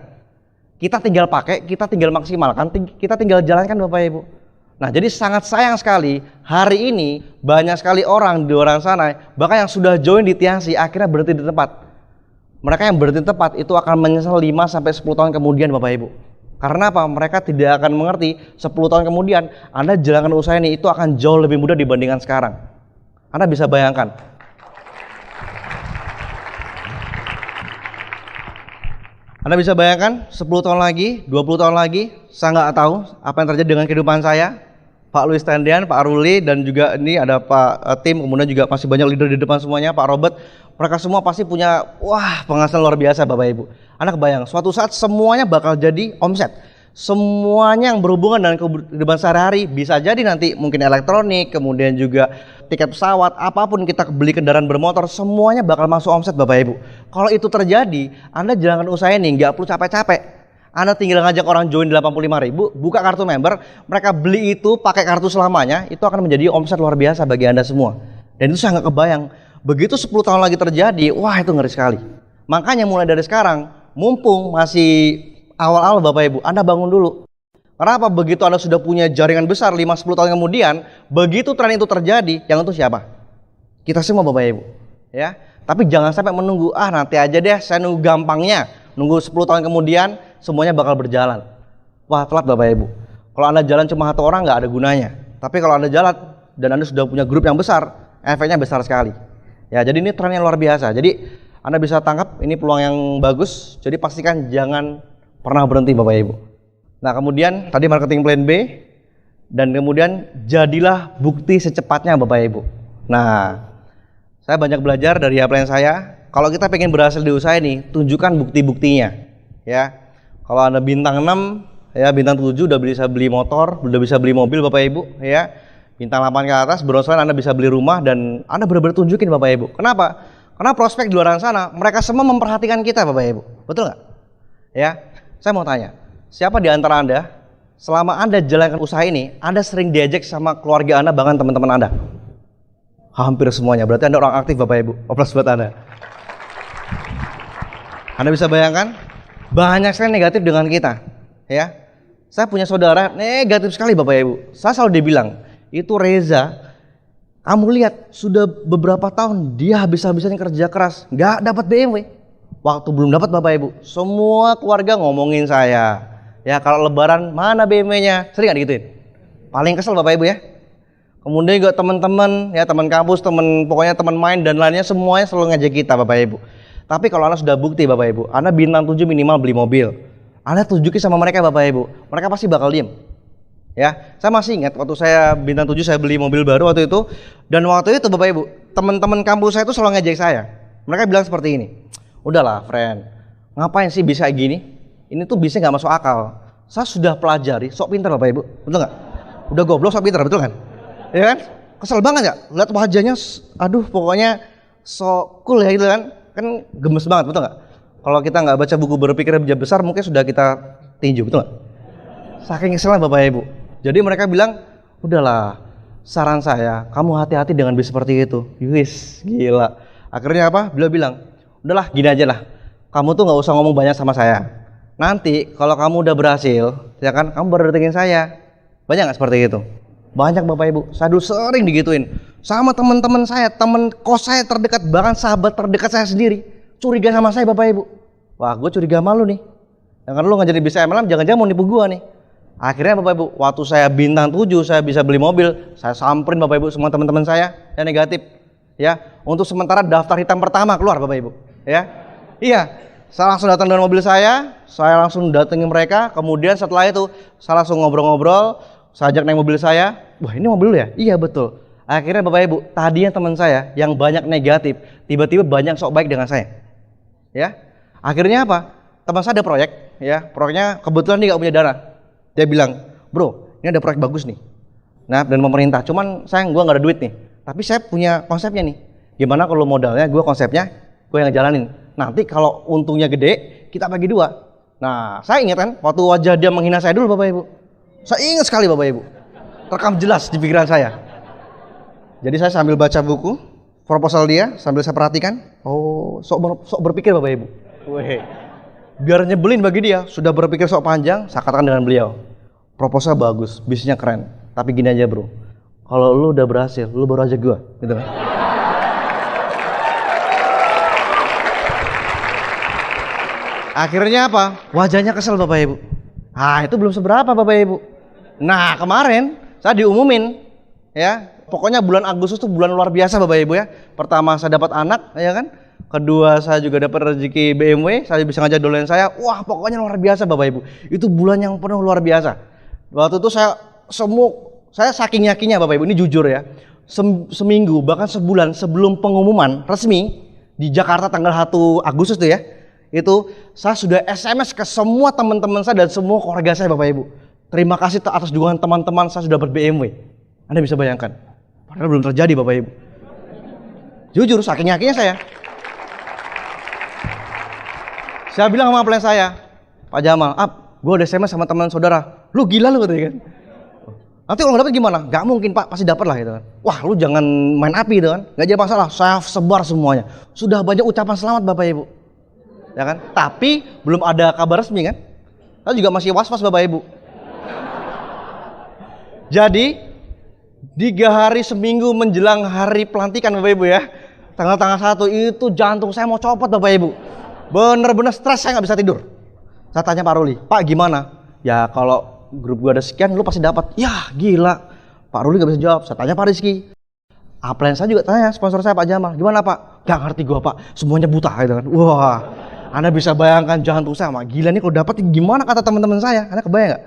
Kita tinggal pakai, kita tinggal maksimalkan, kita tinggal jalankan Bapak Ibu. Nah, jadi sangat sayang sekali hari ini banyak sekali orang di luar sana, bahkan yang sudah join di TIAC akhirnya berhenti di tempat. Mereka yang berhenti di tempat itu akan menyesal 5-10 tahun kemudian Bapak Ibu. Karena apa? Mereka tidak akan mengerti 10 tahun kemudian Anda jalankan usaha ini itu akan jauh lebih mudah dibandingkan sekarang. Anda bisa bayangkan. Anda bisa bayangkan 10 tahun lagi, 20 tahun lagi, saya nggak tahu apa yang terjadi dengan kehidupan saya. Pak Luis Tendian, Pak Ruli, dan juga ini ada Pak Tim, kemudian juga masih banyak leader di depan semuanya, Pak Robert. Mereka semua pasti punya penghasilan luar biasa Bapak Ibu. Anda kebayang, suatu saat semuanya bakal jadi omset. Semuanya yang berhubungan dengan kehidupan sehari-hari, bisa jadi nanti mungkin elektronik, kemudian juga tiket pesawat, apapun kita beli kendaraan bermotor, semuanya bakal masuk omset Bapak Ibu. Kalau itu terjadi, Anda jalankan usaha ini nggak perlu capek-capek. Anda tinggal ngajak orang join 85.000, buka kartu member, mereka beli itu pakai kartu selamanya, itu akan menjadi omset luar biasa bagi Anda semua. Dan itu saya nggak kebayang. Begitu 10 tahun lagi terjadi, wah itu ngeri sekali. Makanya mulai dari sekarang, mumpung masih awal-awal Bapak Ibu, Anda bangun dulu. Kenapa? Begitu Anda sudah punya jaringan besar 5-10 tahun kemudian, begitu tren itu terjadi, yang itu siapa? Kita semua Bapak Ibu. Ya. Tapi jangan sampai menunggu, nanti aja deh, saya nunggu gampangnya. Nunggu 10 tahun kemudian, semuanya bakal berjalan. Wah, telat Bapak Ibu. Kalau Anda jalan cuma 1 orang nggak ada gunanya. Tapi kalau Anda jalan dan Anda sudah punya grup yang besar, efeknya besar sekali. Ya, jadi ini tren yang luar biasa. Jadi Anda bisa tangkap ini peluang yang bagus. Jadi pastikan jangan pernah berhenti Bapak Ibu. Nah, kemudian tadi marketing plan B, dan kemudian jadilah bukti secepatnya Bapak Ibu. Nah, saya banyak belajar dari upline saya. Kalau kita pengen berhasil di usaha ini, tunjukkan bukti-buktinya. Ya, kalau Anda bintang 6, ya bintang 7 udah bisa beli motor, udah bisa beli mobil Bapak Ibu, ya. Bintang 8 ke atas, berusaha Anda bisa beli rumah, dan Anda benar-benar tunjukin Bapak Ibu. Kenapa? Karena prospek di luar sana, mereka semua memperhatikan kita Bapak Ibu. Betul nggak? Ya, saya mau tanya, siapa di antara Anda, selama Anda jalankan usaha ini, Anda sering diajak sama keluarga Anda, bahkan teman-teman Anda? Hampir semuanya, berarti Anda orang aktif Bapak Ibu. Aplaus buat Anda. Anda bisa bayangkan, banyak sekali negatif dengan kita. Ya, saya punya saudara negatif sekali Bapak Ibu. Saya selalu dibilang, itu Reza, kamu lihat sudah beberapa tahun dia habis-habisan kerja keras, nggak dapat BMW. Waktu belum dapat Bapak Ibu, semua keluarga ngomongin saya. Ya, kalau Lebaran mana BMW-nya? Sering nggak digituin? Paling kesel Bapak Ibu ya. Kemudian juga teman-teman, ya teman kampus, pokoknya teman main dan lainnya, semuanya selalu ngajak kita Bapak Ibu. Tapi kalau Anda sudah bukti Bapak Ibu, Anda bintang 7 minimal beli mobil, Anda tunjukin sama mereka Bapak Ibu, mereka pasti bakal diem. Ya, saya masih ingat waktu saya bintang 7 saya beli mobil baru waktu itu, dan waktu itu Bapak Ibu, teman-teman kampus saya itu selalu ngajak saya. Mereka bilang seperti ini, udahlah friend, ngapain sih bisa kayak gini? Ini tuh bisa nggak masuk akal. Saya sudah pelajari, sok pintar Bapak Ibu, betul nggak? Udah goblok sok pintar, betul kan? Ya kan? Kesel banget ya, lihat wajahnya, aduh pokoknya sok cool ya gitu kan? Kan gemes banget, betul nggak? Kalau kita nggak baca buku berpikir besar, mungkin sudah kita tinju, betul nggak? Saking keselnya Bapak Ibu. Jadi mereka bilang, udahlah, saran saya, kamu hati-hati dengan bis seperti itu. Wis, gila. Akhirnya apa? Beliau bilang, udahlah, gini aja lah. Kamu tuh nggak usah ngomong banyak sama saya. Nanti kalau kamu udah berhasil, ya kan, kamu baru datengin saya. Banyak nggak seperti itu? Banyak Bapak Ibu. Saya dulu sering digituin. Sama teman-teman saya, teman kos saya terdekat, bahkan sahabat terdekat saya sendiri curiga sama saya Bapak Ibu. Wah, gue curiga sama lu nih. Yang kan lu nggak jadi bisa MLM, jangan-jangan mau nipu gua nih. Akhirnya Bapak Ibu, waktu saya bintang 7, saya bisa beli mobil, saya samperin Bapak Ibu semua teman-teman saya yang negatif. Ya, untuk sementara daftar hitam pertama keluar Bapak Ibu. Ya, iya, saya langsung datang dengan mobil saya saya langsung datengin mereka. Kemudian setelah itu saya langsung ngobrol-ngobrol, saya ajak naik mobil saya. Wah, ini mobil lu ya? Iya betul. Akhirnya Bapak Ibu, tadinya teman saya yang banyak negatif, tiba-tiba banyak sok baik dengan saya. Ya, akhirnya apa? Teman saya ada proyek, ya, proyeknya kebetulan dia nggak punya dana. Dia bilang, bro, ini ada proyek bagus nih. Nah, dan pemerintah, cuman gua nggak ada duit nih. Tapi saya punya konsepnya nih. Gimana kalau modalnya, gua konsepnya, gua yang ngejalanin. Nanti kalau untungnya gede, kita bagi dua. Nah, saya ingat kan, waktu wajah dia menghina saya dulu Bapak Ibu. Saya ingat sekali Bapak Ibu. Rekam jelas di pikiran saya. Jadi saya sambil baca buku, proposal dia, sambil saya perhatikan. Oh, sok berpikir Bapak Ibu. Weh. Biar nyebelin bagi dia, sudah berpikir sok panjang, saya katakan dengan beliau. Proposal bagus, bisnisnya keren. Tapi gini aja bro, kalau lu udah berhasil, lu baru aja gua. Gitu kan. Akhirnya apa? Wajahnya kesel Bapak Ibu. Ah, itu belum seberapa Bapak Ibu. Nah, kemarin saya diumumin ya, pokoknya bulan Agustus itu bulan luar biasa Bapak Ibu ya. Pertama saya dapat anak, ya kan? Kedua saya juga dapat rezeki BMW, saya bisa ngajak dolen saya. Wah, pokoknya luar biasa Bapak Ibu. Itu bulan yang penuh luar biasa. Waktu itu saya saking yakinnya Bapak Ibu, ini jujur ya. Seminggu bahkan sebulan sebelum pengumuman resmi di Jakarta tanggal 1 Agustus tuh ya. Itu saya sudah SMS ke semua teman-teman saya dan semua keluarga saya Bapak Ibu. Terima kasih atas dukungan teman-teman, saya sudah ber-BMW. Anda bisa bayangkan. Padahal belum terjadi Bapak Ibu. Jujur, saking yakinnya saya. Saya bilang sama plan saya, Pak Jamal, gue udah SMS sama teman saudara. Lu gila lu katanya kan. Nanti kalau nggak dapet gimana? Gak mungkin Pak, pasti dapat lah gitu kan. Wah, lu jangan main api gitu kan. Gak jadi masalah, saya sebar semuanya. Sudah banyak ucapan selamat Bapak Ibu. Ya kan? Tapi belum ada kabar resmi kan? Saya juga masih was-was Bapak Ibu. Jadi 3 hari seminggu menjelang hari pelantikan Bapak Ibu ya, tanggal 1 itu jantung saya mau copot Bapak Ibu. Bener-bener stres, saya nggak bisa tidur. Saya tanya Pak Ruli, Pak gimana? Ya kalau grup gua ada sekian, lu pasti dapat. Ya gila, Pak Ruli nggak bisa jawab. Saya tanya Pak Rizky. Upline saya juga tanya sponsor saya Pak Jamal, gimana Pak? Gak ngerti gua Pak, semuanya buta gitu kan. Wah. Anda bisa bayangkan jantung saya, gila nih kalau dapat gimana kata teman-teman saya? Anda kebayang nggak?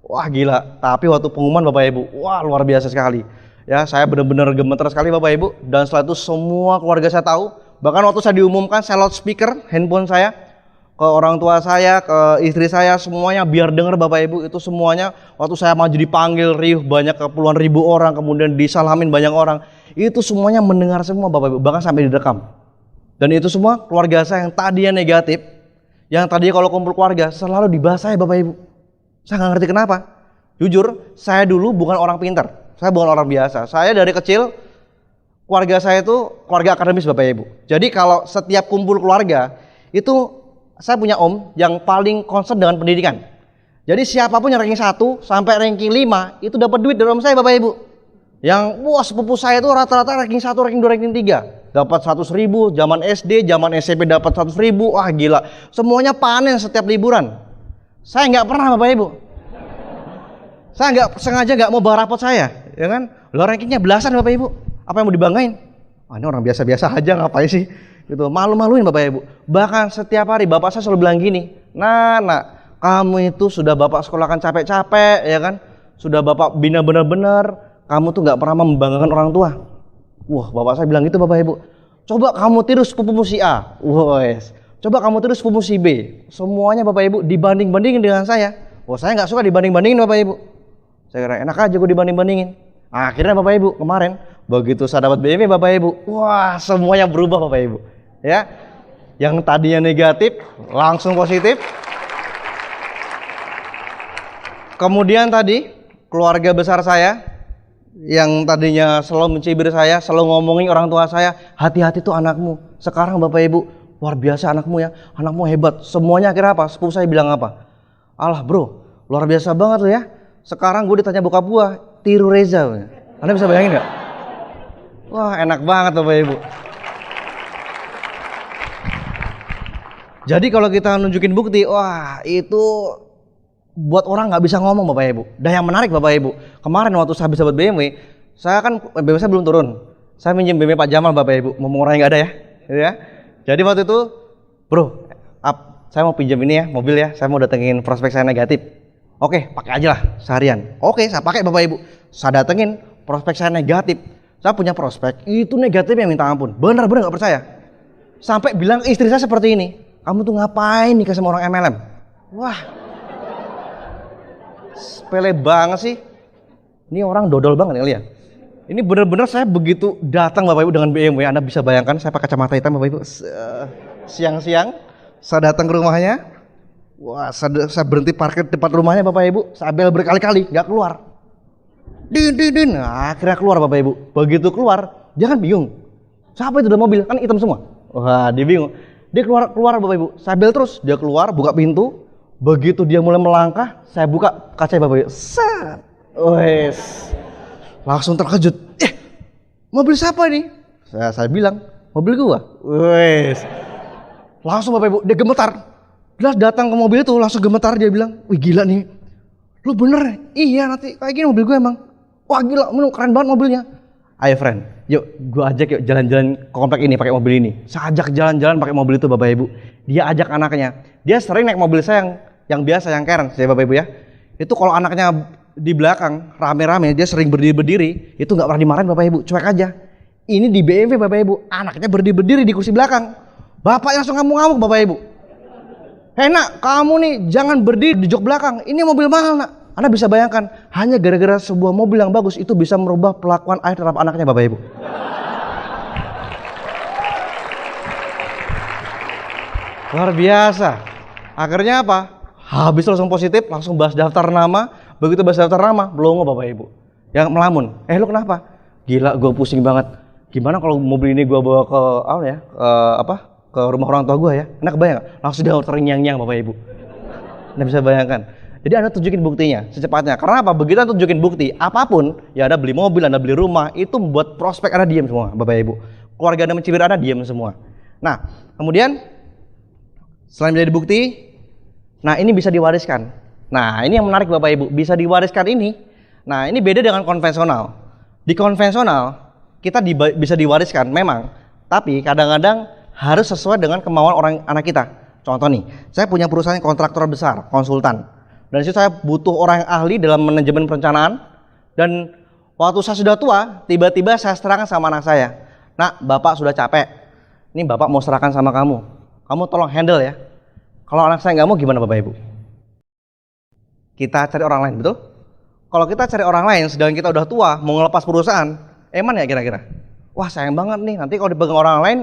Wah gila. Tapi waktu pengumuman Bapak Ibu, wah luar biasa sekali. Ya saya benar-benar gemeter sekali Bapak Ibu. Dan setelah itu semua keluarga saya tahu. Bahkan waktu saya diumumkan, saya loudspeaker handphone saya ke orang tua saya, ke istri saya, semuanya biar dengar Bapak Ibu. Itu semuanya waktu saya maju dipanggil riuh banyak ke puluhan ribu orang, kemudian disalamin banyak orang. Itu semuanya mendengar semua Bapak Ibu, bahkan sampai direkam. Dan itu semua keluarga saya yang tadinya negatif, yang tadinya kalau kumpul keluarga selalu dibahas saya Bapak Ibu. Saya nggak ngerti kenapa. Jujur, saya dulu bukan orang pintar. Saya bukan orang biasa. Saya dari kecil, keluarga saya itu keluarga akademis Bapak Ibu. Jadi kalau setiap kumpul keluarga, itu saya punya om yang paling concern dengan pendidikan. Jadi siapapun yang ranking 1 sampai ranking 5, itu dapat duit dari om saya Bapak Ibu. Yang wah sepupu saya itu rata-rata ranking 1, ranking 2, ranking 3. Dapat 100.000, zaman SD, zaman SMP dapat 100.000, wah gila. Semuanya panen setiap liburan. Saya nggak pernah Bapak Ibu. Saya sengaja nggak mau bawa rapot saya, ya kan? Lo rankingnya belasan Bapak Ibu. Apa yang mau dibanggain? Ini orang biasa-biasa aja ngapain sih? Gitu, malu-maluin Bapak Ibu. Bahkan setiap hari bapak saya selalu bilang gini, Nak, kamu itu sudah bapak sekolahkan capek-capek, ya kan? Sudah bapak bina benar-benar, kamu tuh nggak pernah membanggakan orang tua. Wah, bapak saya bilang gitu Bapak Ibu. Coba kamu tiru sepupumu si A. Wes. Coba kamu tiru sepupu si B. Semuanya Bapak Ibu dibanding-bandingin dengan saya. Wah, saya nggak suka dibanding-bandingin Bapak Ibu. Saya kira enak aja gue dibanding-bandingin. Akhirnya Bapak Ibu kemarin begitu saya dapat BMW Bapak Ibu, wah semuanya berubah Bapak Ibu. Ya, yang tadinya negatif langsung positif. Kemudian tadi keluarga besar saya yang tadinya selalu mencibir saya, selalu ngomongin orang tua saya, hati-hati tuh anakmu. Sekarang Bapak Ibu, luar biasa anakmu ya, anakmu hebat. Semuanya akhirnya apa? Sepupu saya bilang apa? Alah bro, luar biasa banget tuh ya. Sekarang gue ditanya bokap gue, tiru Reza. Anda bisa bayangin nggak? Wah enak banget Bapak Ibu. Jadi kalau kita nunjukin bukti, wah itu buat orang nggak bisa ngomong Bapak Ibu. Dan yang menarik Bapak Ibu, kemarin waktu saya bisa buat BMW, saya kan BMW saya belum turun. Saya minjem BMW Pak Jamal Bapak Ibu, mau mengurangi nggak ada ya, gitu ya. Jadi waktu itu, bro, saya mau pinjam ini ya, mobil ya, saya mau datengin prospek saya negatif. Oke, pakai aja lah seharian. Oke, saya pakai Bapak Ibu. Saya datengin prospek saya negatif. Saya punya prospek, itu negatif yang minta ampun. Bener-bener gak percaya. Sampai bilang istri saya seperti ini, kamu tuh ngapain nikah sama orang MLM? Wah, sepele banget sih. Ini orang dodol banget kali ya. Ini bener-bener saya begitu datang Bapak Ibu dengan BMW, Anda bisa bayangkan saya pakai kacamata hitam Bapak Ibu. Siang-siang, saya datang ke rumahnya. Wah, saya berhenti parkir di depan rumahnya Bapak Ibu. Saya bel berkali-kali, gak keluar. Din. Nah, akhirnya keluar Bapak Ibu. Begitu keluar, dia kan bingung. Siapa itu dalam mobil? Kan hitam semua. Wah, dia bingung. Dia keluar Bapak Ibu. Saya bel terus, dia keluar, buka pintu. Begitu dia mulai melangkah, saya buka kaca Bapak Ibu. Set. Wes. Langsung terkejut. Mobil siapa ini? Saya bilang, mobil gua. Wes. Langsung Bapak Ibu, dia gemetar. Jelas datang ke mobil itu langsung gemetar, dia bilang, "Wih, gila nih. Lu bener? Iya, nanti kayak gini mobil gue emang. Wah, gila, keren banget mobilnya. Ayo friend, yuk gue ajak yuk jalan-jalan ke komplek ini pakai mobil ini." Saya ajak jalan-jalan pakai mobil itu Bapak Ibu. Dia ajak anaknya. Dia sering naik mobil saya yang biasa, yang keren ya Bapak Ibu ya. Itu kalau anaknya di belakang rame-rame, dia sering berdiri-berdiri, itu nggak pernah dimarahin Bapak Ibu, cuek aja. Ini di BMW Bapak Ibu, anaknya berdiri-berdiri di kursi belakang. Bapaknya langsung ngamuk-ngamuk Bapak Ibu. "Hei nak, kamu nih jangan berdiri di jok belakang, ini mobil mahal nak." Anda bisa bayangkan, hanya gara-gara sebuah mobil yang bagus itu bisa merubah pelakuan ayah terhadap anaknya Bapak Ibu. Luar biasa. Akhirnya apa? Habis langsung positif, langsung bahas daftar nama. Begitu bahas daftar nama, belum Bapak Ibu. Yang melamun, "Lu kenapa?" "Gila, gue pusing banget. Gimana kalau mobil ini gue bawa ke ke rumah orang tua gue ya?" Anda kebayang gak? Langsung dia terngiang-ngiang Bapak Ibu. Anda bisa bayangkan. Jadi Anda tunjukin buktinya secepatnya. Karena apa? Begitu Anda tunjukin bukti, apapun, ya Anda beli mobil, Anda beli rumah, itu membuat prospek Anda diam semua Bapak Ibu. Keluarga Anda mencibir Anda diam semua. Nah, kemudian selain menjadi bukti, nah ini bisa diwariskan. Nah, ini yang menarik Bapak Ibu, bisa diwariskan ini. Nah, ini beda dengan konvensional. Di konvensional, kita bisa diwariskan memang, tapi kadang-kadang harus sesuai dengan kemauan orang anak kita. Contoh nih, saya punya perusahaan kontraktor besar, konsultan. Dan disitu saya butuh orang yang ahli dalam manajemen perencanaan. Dan waktu saya sudah tua, tiba-tiba saya serahkan sama anak saya. "Nak, bapak sudah capek. Ini bapak mau serahkan sama kamu. Kamu tolong handle ya." Kalau anak saya nggak mau, gimana Bapak Ibu? Kita cari orang lain, betul? Kalau kita cari orang lain, sedangkan kita udah tua, mau ngelepas perusahaan, eman ya kira-kira? Wah, sayang banget nih, nanti kalau dipegang orang lain,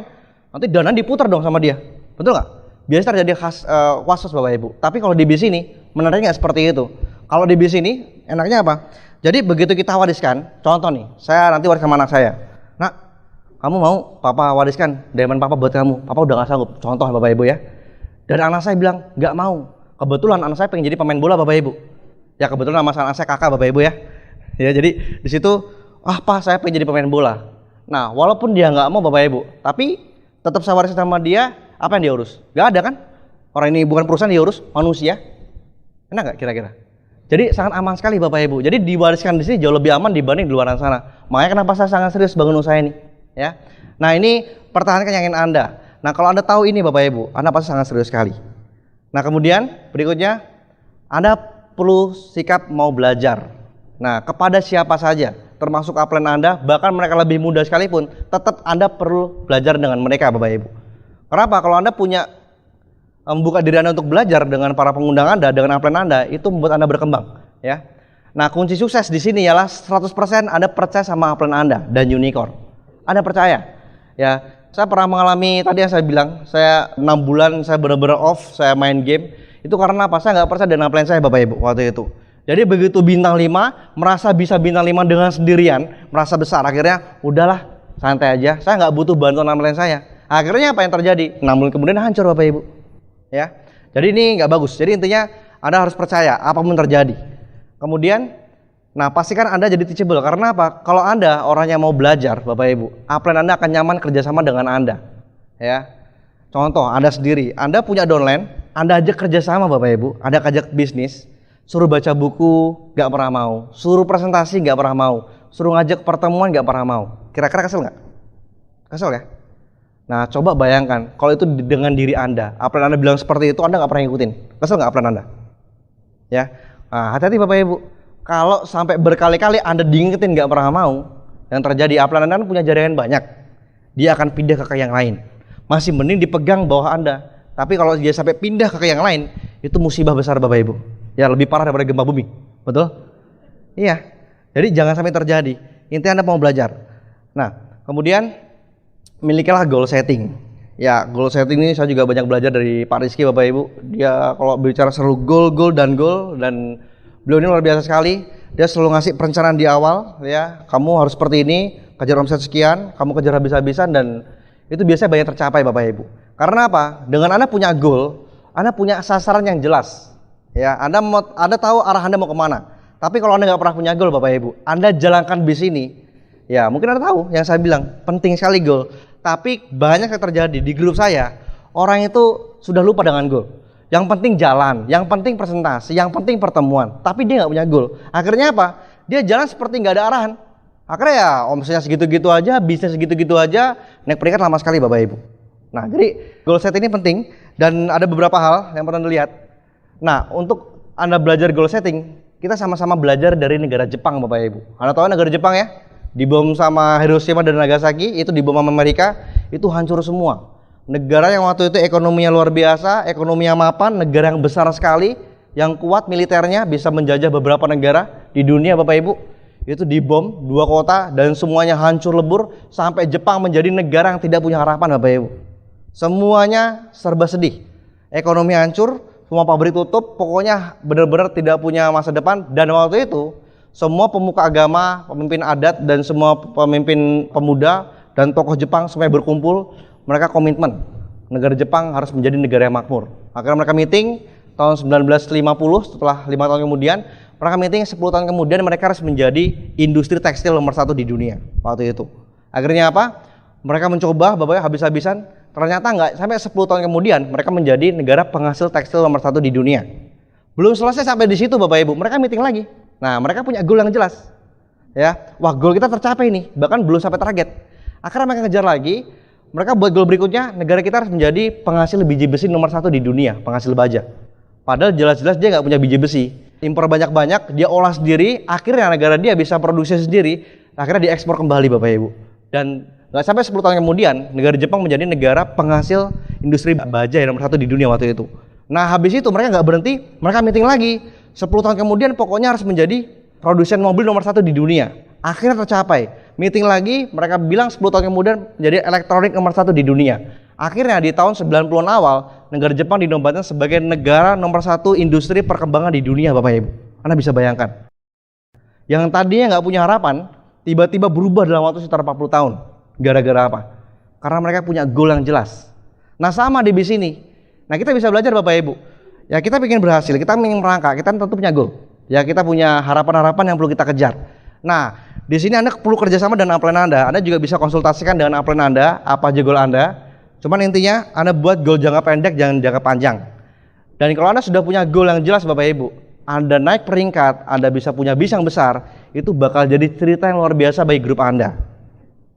nanti dana diputar dong sama dia. Betul nggak? Biasa terjadi was-was Bapak Ibu. Tapi kalau di bis ini, menariknya nggak seperti itu. Kalau di bis ini, enaknya apa? Jadi begitu kita wariskan, contoh nih, saya nanti waris sama anak saya. "Nak, kamu mau papa wariskan diamond papa buat kamu?" Papa udah nggak sanggup. Contoh Bapak Ibu ya. Dan anak saya bilang, "Nggak mau." Kebetulan anak saya pengen jadi pemain bola Bapak Ibu. Ya kebetulan nama anak saya Kakak Bapak Ibu ya. Ya jadi di situ, "Pak, saya pengen jadi pemain bola." Nah, walaupun dia nggak mau Bapak Ibu, tapi tetap saya warisin sama dia. Apa yang dia urus? Gak ada kan? Orang ini bukan perusahaan, dia urus manusia. Enak gak kira-kira? Jadi sangat aman sekali Bapak Ibu. Jadi diwariskan di sini jauh lebih aman dibanding di luar sana. Makanya kenapa saya sangat serius bangun usaha ini, ya. Nah, ini pertahankan yang ingin Anda. Nah, kalau Anda tahu ini Bapak Ibu, Anda pasti sangat serius sekali. Nah, kemudian berikutnya Anda perlu sikap mau belajar. Nah, kepada siapa saja, termasuk upline Anda, bahkan mereka lebih muda sekalipun, tetap Anda perlu belajar dengan mereka Bapak Ibu. Kenapa? Kalau Anda punya membuka diri Anda untuk belajar dengan para pengundang Anda, dengan upline Anda, itu membuat Anda berkembang, ya. Nah, kunci sukses di sini ialah 100% Anda percaya sama upline Anda dan unicorn. Anda percaya, ya. Saya pernah mengalami tadi yang saya bilang, saya 6 bulan saya benar-benar off, saya main game. Itu karena apa? Saya nggak percaya dengan upline saya Bapak Ibu waktu itu. Jadi begitu bintang 5, merasa bisa bintang 5 dengan sendirian, merasa besar, akhirnya udahlah, santai aja. Saya nggak butuh bantuan upline saya. Akhirnya apa yang terjadi? 6 bulan kemudian hancur Bapak Ibu, ya. Jadi ini nggak bagus. Jadi intinya Anda harus percaya apapun terjadi. Kemudian, nah pastikan Anda jadi teachable. Karena apa? Kalau Anda orangnya mau belajar Bapak Ibu, upline Anda akan nyaman kerjasama dengan Anda, ya. Contoh, Anda sendiri, Anda punya downline, Anda ajak kerjasama Bapak Ibu, Anda ajak bisnis, suruh baca buku nggak pernah mau, suruh presentasi nggak pernah mau, suruh ngajak pertemuan nggak pernah mau. Kira-kira kesel nggak? Kesel ya? Nah, coba bayangkan kalau itu dengan diri Anda. Upline Anda bilang seperti itu, Anda nggak pernah ngikutin. Kesel nggak upline Anda? Ya, nah, hati-hati Bapak Ibu. Kalau sampai berkali-kali Anda diingetin nggak pernah mau, yang terjadi upline Anda punya jaringan banyak. Dia akan pindah ke yang lain. Masih mending dipegang bawah Anda. Tapi kalau dia sampai pindah ke yang lain, itu musibah besar Bapak Ibu. Ya, lebih parah daripada gempa bumi. Betul? Iya. Jadi jangan sampai terjadi. Intinya Anda mau belajar. Nah, kemudian milikilah goal setting. Ya, goal setting ini saya juga banyak belajar dari Pak Rizky Bapak Ibu. Dia kalau bicara selalu goal dan beliau ini luar biasa sekali. Dia selalu ngasih perencanaan di awal, ya. Kamu harus seperti ini, kejar omset sekian, kamu kejar habis-habisan, dan itu biasanya banyak tercapai Bapak Ibu. Karena apa? Dengan Anda punya goal, Anda punya sasaran yang jelas. Ya, Anda tahu arah Anda mau kemana. Tapi kalau Anda nggak pernah punya goal Bapak Ibu, Anda jalankan bis ini, ya mungkin Anda tahu yang saya bilang, penting sekali goal. Tapi banyak yang terjadi di grup saya, orang itu sudah lupa dengan goal. Yang penting jalan, yang penting presentasi, yang penting pertemuan. Tapi dia nggak punya goal. Akhirnya apa? Dia jalan seperti nggak ada arahan. Akhirnya ya omsetnya segitu-gitu aja, bisnis segitu-gitu aja, naik peringkat lama sekali Bapak Ibu. Nah, jadi goal set ini penting dan ada beberapa hal yang perlu dilihat. Nah, untuk Anda belajar goal setting, kita sama-sama belajar dari negara Jepang Bapak Ibu. Anda tahu negara Jepang ya? Dibom sama Hiroshima dan Nagasaki, itu dibom sama Amerika, itu hancur semua. Negara yang waktu itu ekonominya luar biasa, ekonominya mapan, negara yang besar sekali, yang kuat militernya, bisa menjajah beberapa negara di dunia Bapak Ibu. Itu dibom 2 kota dan semuanya hancur lebur, sampai Jepang menjadi negara yang tidak punya harapan Bapak Ibu. Semuanya serba sedih. Ekonomi hancur, semua pabrik tutup, pokoknya benar-benar tidak punya masa depan. Dan waktu itu semua pemuka agama, pemimpin adat, dan semua pemimpin pemuda dan tokoh Jepang semuanya berkumpul. Mereka komitmen negara Jepang harus menjadi negara yang makmur. Akhirnya mereka meeting tahun 1950, setelah 5 tahun kemudian mereka meeting 10 tahun kemudian mereka harus menjadi industri tekstil nomor 1 di dunia waktu itu. Akhirnya apa? Mereka mencoba Bapak habis-habisan, ternyata nggak, sampai 10 tahun kemudian mereka menjadi negara penghasil tekstil nomor 1 di dunia. Belum selesai sampai di situ Bapak Ibu, mereka meeting lagi. Nah, mereka punya goal yang jelas. Ya, wah goal kita tercapai nih, bahkan belum sampai target. Akhirnya mereka ngejar lagi, mereka buat goal berikutnya, negara kita harus menjadi penghasil biji besi nomor 1 di dunia, penghasil baja. Padahal jelas-jelas dia nggak punya biji besi. Impor banyak-banyak, dia olah sendiri, akhirnya negara dia bisa produksi sendiri, akhirnya diekspor kembali Bapak Ibu. Dan nggak sampai 10 tahun kemudian, negara Jepang menjadi negara penghasil industri baja yang nomor 1 di dunia waktu itu. Nah, habis itu mereka nggak berhenti, mereka meeting lagi. 10 tahun kemudian pokoknya harus menjadi produsen mobil nomor 1 di dunia. Akhirnya tercapai. Meeting lagi, mereka bilang 10 tahun kemudian menjadi elektronik nomor 1 di dunia. Akhirnya di tahun 90-an awal, negara Jepang dinobatkan sebagai negara nomor 1 industri perkembangan di dunia Bapak Ibu. Anda bisa bayangkan. Yang tadinya nggak punya harapan, tiba-tiba berubah dalam waktu sekitar 40 tahun. Gara-gara apa? Karena mereka punya goal yang jelas. Nah, sama di bis ini. Nah, kita bisa belajar Bapak Ibu. Ya, kita ingin berhasil, kita ingin merangkak, kita tentu punya goal. Ya, kita punya harapan-harapan yang perlu kita kejar. Nah, di sini Anda perlu kerjasama dengan upline Anda. Anda juga bisa konsultasikan dengan upline Anda, apa aja goal Anda. Cuman intinya Anda buat goal jangka pendek, jangan jangka panjang. Dan kalau Anda sudah punya goal yang jelas Bapak Ibu, Anda naik peringkat, Anda bisa punya bis yang besar, itu bakal jadi cerita yang luar biasa bagi grup Anda.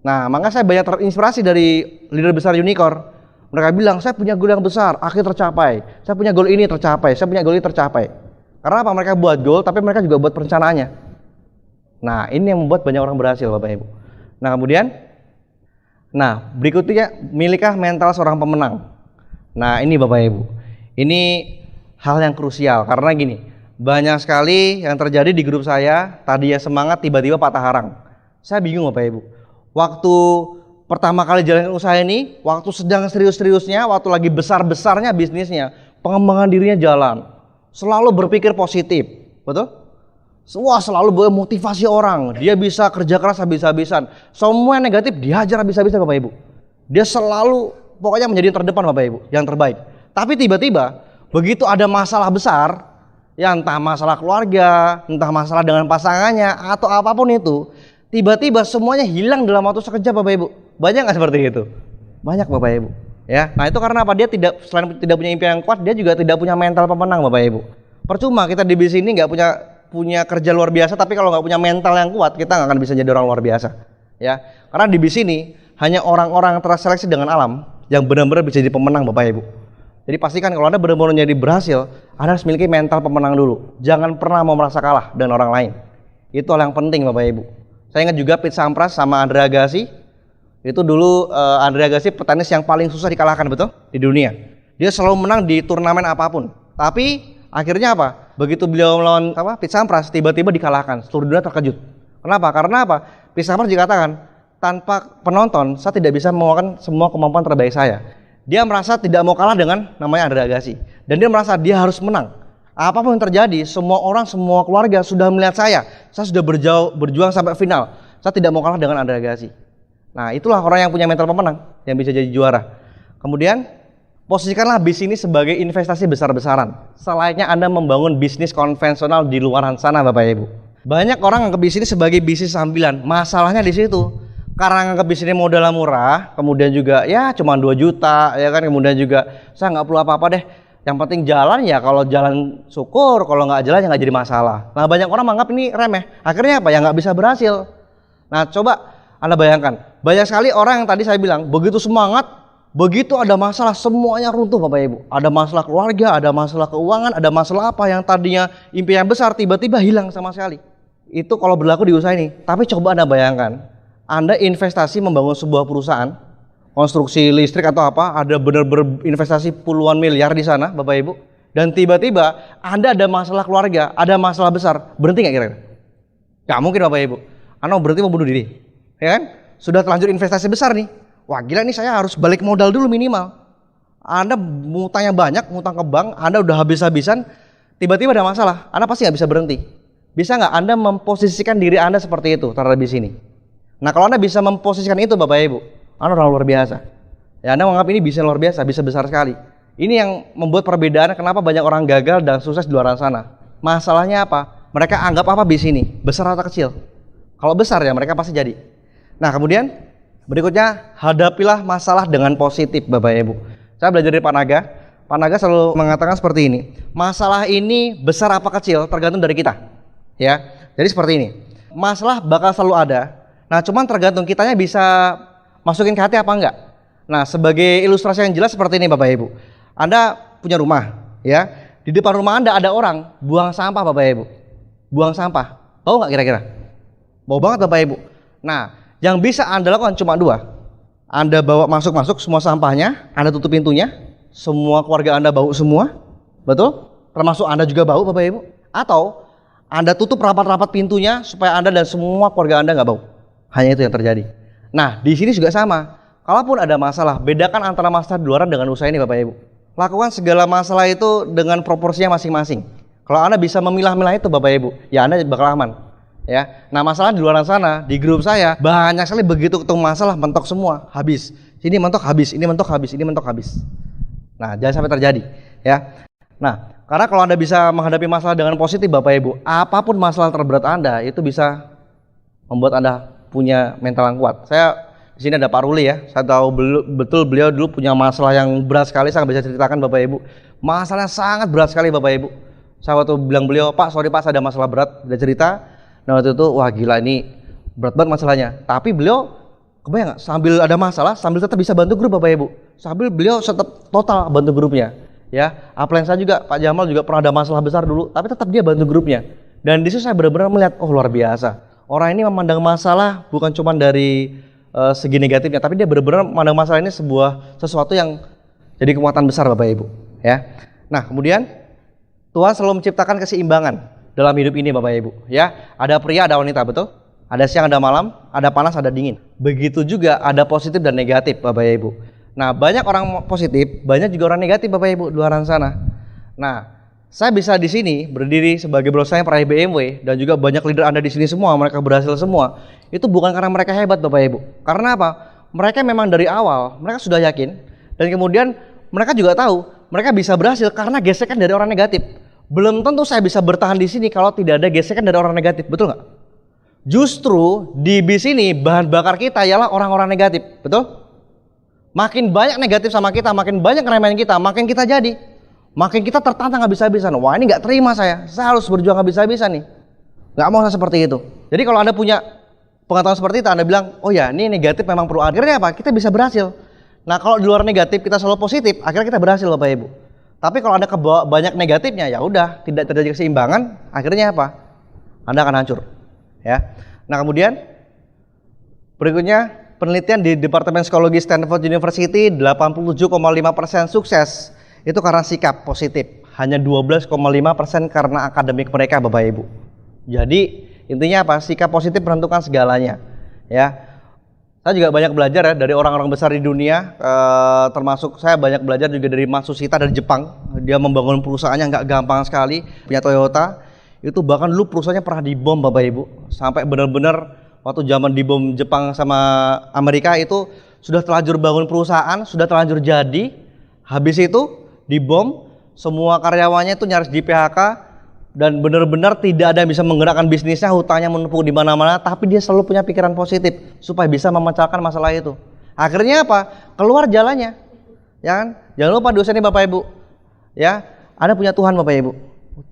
Nah, maka saya banyak terinspirasi dari leader besar Unicorn. Mereka bilang, saya punya goal yang besar, akhir tercapai. Saya punya goal ini tercapai, saya punya goal ini tercapai. Karena apa? Mereka buat goal, tapi mereka juga buat perencanaannya. Nah, ini yang membuat banyak orang berhasil Bapak Ibu. Nah, kemudian, berikutnya, milikah mental seorang pemenang? Nah, ini Bapak Ibu. Ini hal yang krusial, karena gini, banyak sekali yang terjadi di grup saya, tadinya semangat, tiba-tiba patah harang. Saya bingung Bapak Ibu. Waktu pertama kali jalan usaha ini, waktu sedang serius-seriusnya, waktu lagi besar-besarnya bisnisnya, pengembangan dirinya jalan, selalu berpikir positif, betul? Semua selalu motivasi orang, dia bisa kerja keras habis-habisan, semua yang negatif dihajar habis-habisan Bapak Ibu. Dia selalu pokoknya menjadi terdepan Bapak Ibu, yang terbaik. Tapi tiba-tiba begitu ada masalah besar, ya entah masalah keluarga, entah masalah dengan pasangannya atau apapun itu, tiba-tiba semuanya hilang dalam waktu sekejap Bapak Ibu. Banyak nggak seperti itu? Banyak Bapak Ibu. Ya, nah itu karena apa? Dia selain tidak punya impian yang kuat, dia juga tidak punya mental pemenang Bapak Ibu. Percuma kita di bisnis ini nggak punya kerja luar biasa, tapi kalau nggak punya mental yang kuat, kita nggak akan bisa jadi orang luar biasa. Ya, karena di bisnis ini hanya orang-orang yang terseleksi dengan alam yang benar-benar bisa jadi pemenang Bapak Ibu. Jadi pastikan kalau Anda benar-benar jadi berhasil, Anda harus memiliki mental pemenang dulu. Jangan pernah mau merasa kalah dengan orang lain. Itu hal yang penting Bapak Ibu. Saya ingat juga Pete Sampras sama Andre Agassi. Itu dulu Andre Agassi petenis yang paling susah dikalahkan, betul? Di dunia. Dia selalu menang di turnamen apapun. Tapi akhirnya apa? Begitu beliau melawan Pete Sampras, tiba-tiba dikalahkan. Seluruh dunia terkejut. Kenapa? Karena apa? Pete Sampras dikatakan, tanpa penonton, saya tidak bisa mengeluarkan semua kemampuan terbaik saya. Dia merasa tidak mau kalah dengan namanya Andre Agassi. Dan dia merasa dia harus menang. Apapun yang terjadi, semua orang, semua keluarga sudah melihat saya sudah berjuang sampai final. Saya tidak mau kalah dengan Andre Agassi. Nah, itulah orang yang punya mental pemenang, yang bisa jadi juara. Kemudian, posisikanlah bisnis sebagai investasi besar-besaran. Selayaknya Anda membangun bisnis konvensional di luar sana, Bapak Ibu. Banyak orang yang ke bisnis sebagai bisnis sambilan. Masalahnya di situ. Karena nganggap bisnis modalnya murah, kemudian juga ya cuma 2 juta, ya kan, kemudian juga saya nggak perlu apa-apa deh. Yang penting jalan, ya kalau jalan syukur, kalau nggak jalan ya nggak jadi masalah. Nah, banyak orang menganggap ini remeh. Akhirnya apa? Ya nggak bisa berhasil. Nah, coba Anda bayangkan, banyak sekali orang yang tadi saya bilang begitu semangat, begitu ada masalah semuanya runtuh Bapak Ibu. Ada masalah keluarga, ada masalah keuangan, ada masalah apa yang tadinya impian besar tiba-tiba hilang sama sekali. Itu kalau berlaku di usaha ini. Tapi coba Anda bayangkan, Anda investasi membangun sebuah perusahaan, konstruksi listrik atau apa, ada benar-benar investasi puluhan miliar di sana Bapak Ibu. Dan tiba-tiba Anda ada masalah keluarga, ada masalah besar, berhenti nggak kira-kira? Nggak mungkin Bapak Ibu. Anda berhenti mau bunuh diri, ya kan? Sudah terlanjur investasi besar nih. Wah gila, ini saya harus balik modal dulu minimal. Anda ngutangnya banyak, ngutang ke bank, Anda udah habis-habisan, tiba-tiba ada masalah, Anda pasti nggak bisa berhenti. Bisa nggak Anda memposisikan diri Anda seperti itu terhadap di sini? Nah, kalau Anda bisa memposisikan itu Bapak Ibu, Anda orang luar biasa. Ya, Anda menganggap ini bisa luar biasa, bisa besar sekali. Ini yang membuat perbedaan kenapa banyak orang gagal dan sukses di luar sana. Masalahnya apa? Mereka anggap apa bisnis ini? Besar atau kecil? Kalau besar ya mereka pasti jadi. Nah, kemudian berikutnya, hadapilah masalah dengan positif Bapak Ibu. Saya belajar dari Pak Naga. Pak Naga selalu mengatakan seperti ini. Masalah ini besar apa kecil tergantung dari kita. Ya. Jadi seperti ini. Masalah bakal selalu ada. Nah, cuman tergantung kitanya bisa masukin ke hati apa enggak. Nah, sebagai ilustrasi yang jelas seperti ini Bapak Ibu. Anda punya rumah, ya. Di depan rumah Anda ada orang buang sampah Bapak Ibu. Buang sampah. Tahu nggak kira-kira? Bau banget Bapak Ibu. Nah, yang bisa Anda lakukan cuma 2. Anda bawa masuk-masuk semua sampahnya, Anda tutup pintunya, semua keluarga Anda bau semua. Betul? Termasuk Anda juga bau Bapak Ibu. Atau Anda tutup rapat-rapat pintunya supaya Anda dan semua keluarga Anda nggak bau. Hanya itu yang terjadi. Nah, di sini juga sama. Kalaupun ada masalah, bedakan antara masalah di luaran dengan usaha ini Bapak Ibu. Lakukan segala masalah itu dengan proporsinya masing-masing. Kalau Anda bisa memilah-milah itu Bapak Ibu, ya Anda bakal aman. Ya. Nah, masalah di luaran sana, di grup saya banyak sekali begitu ketemu masalah mentok semua, habis. Sini mentok habis, ini mentok habis, ini mentok habis. Nah, jangan sampai terjadi, ya. Nah, karena kalau Anda bisa menghadapi masalah dengan positif Bapak Ibu, apapun masalah terberat Anda itu bisa membuat Anda punya mental yang kuat. Saya di sini ada Pak Ruli ya. Saya tahu betul beliau dulu punya masalah yang berat sekali. Saya bisa ceritakan Bapak Ibu. Masalahnya sangat berat sekali Bapak Ibu. Saya waktu bilang beliau, Pak, sorry Pak, saya ada masalah berat. Dia cerita. Nah waktu itu, wah gila ini berat banget masalahnya. Tapi beliau, kebayang nggak? Sambil ada masalah, sambil tetap bisa bantu grup Bapak Ibu. Sambil beliau tetap total bantu grupnya. Ya, upline saya juga, Pak Jamal juga pernah ada masalah besar dulu. Tapi tetap dia bantu grupnya. Dan di situ saya benar-benar melihat, oh luar biasa. Orang ini memandang masalah bukan cuma dari segi negatifnya, tapi dia benar-benar memandang masalah ini sesuatu yang jadi kekuatan besar Bapak Ibu. Ya. Nah kemudian Tuhan selalu menciptakan keseimbangan dalam hidup ini Bapak Ibu. Ya, ada pria, ada wanita, betul? Ada siang, ada malam, ada panas, ada dingin. Begitu juga ada positif dan negatif Bapak Ibu. Nah banyak orang positif, banyak juga orang negatif Bapak Ibu di luar sana. Nah, saya bisa di sini berdiri sebagai bos saya peraih BMW dan juga banyak leader Anda di sini semua, mereka berhasil semua. Itu bukan karena mereka hebat Bapak Ibu. Karena apa? Mereka memang dari awal, mereka sudah yakin dan kemudian mereka juga tahu mereka bisa berhasil karena gesekan dari orang negatif. Belum tentu saya bisa bertahan di sini kalau tidak ada gesekan dari orang negatif, betul nggak? Justru di bis ini bahan bakar kita ialah orang-orang negatif, betul? Makin banyak negatif sama kita, makin banyak ngeremehin kita, makin kita jadi. Makin kita tertantang habis-habisan. Wah ini nggak terima saya harus berjuang habis-habisan nih. Nggak mau saya seperti itu. Jadi kalau Anda punya pengetahuan seperti itu Anda bilang, oh ya ini negatif memang perlu. Akhirnya apa? Kita bisa berhasil. Nah kalau di luar negatif kita selalu positif, akhirnya kita berhasil Bapak Ibu. Tapi kalau Anda kebawa banyak negatifnya, ya udah tidak terjadi keseimbangan, akhirnya apa? Anda akan hancur. Ya. Nah kemudian berikutnya penelitian di Departemen Psikologi Stanford University, 87,5% sukses itu karena sikap positif. Hanya 12,5% karena akademik mereka Bapak Ibu. Jadi intinya apa? Sikap positif menentukan segalanya. Ya, saya juga banyak belajar ya dari orang-orang besar di dunia. Termasuk saya banyak belajar juga dari Matsushita dari Jepang. Dia membangun perusahaannya nggak gampang sekali. Punya Toyota itu bahkan dulu perusahaannya pernah dibom Bapak Ibu. Sampai benar-benar waktu zaman dibom Jepang sama Amerika itu sudah terlanjur bangun perusahaan, sudah terlanjur jadi. Habis itu dibom, semua karyawannya itu nyaris di PHK. Dan benar-benar tidak ada yang bisa menggerakkan bisnisnya, hutangnya menumpuk di mana-mana, tapi dia selalu punya pikiran positif supaya bisa memecahkan masalah itu. Akhirnya apa? Keluar jalannya. Ya kan? Jangan lupa dosennya Bapak Ibu. Ya, Anda punya Tuhan Bapak Ibu.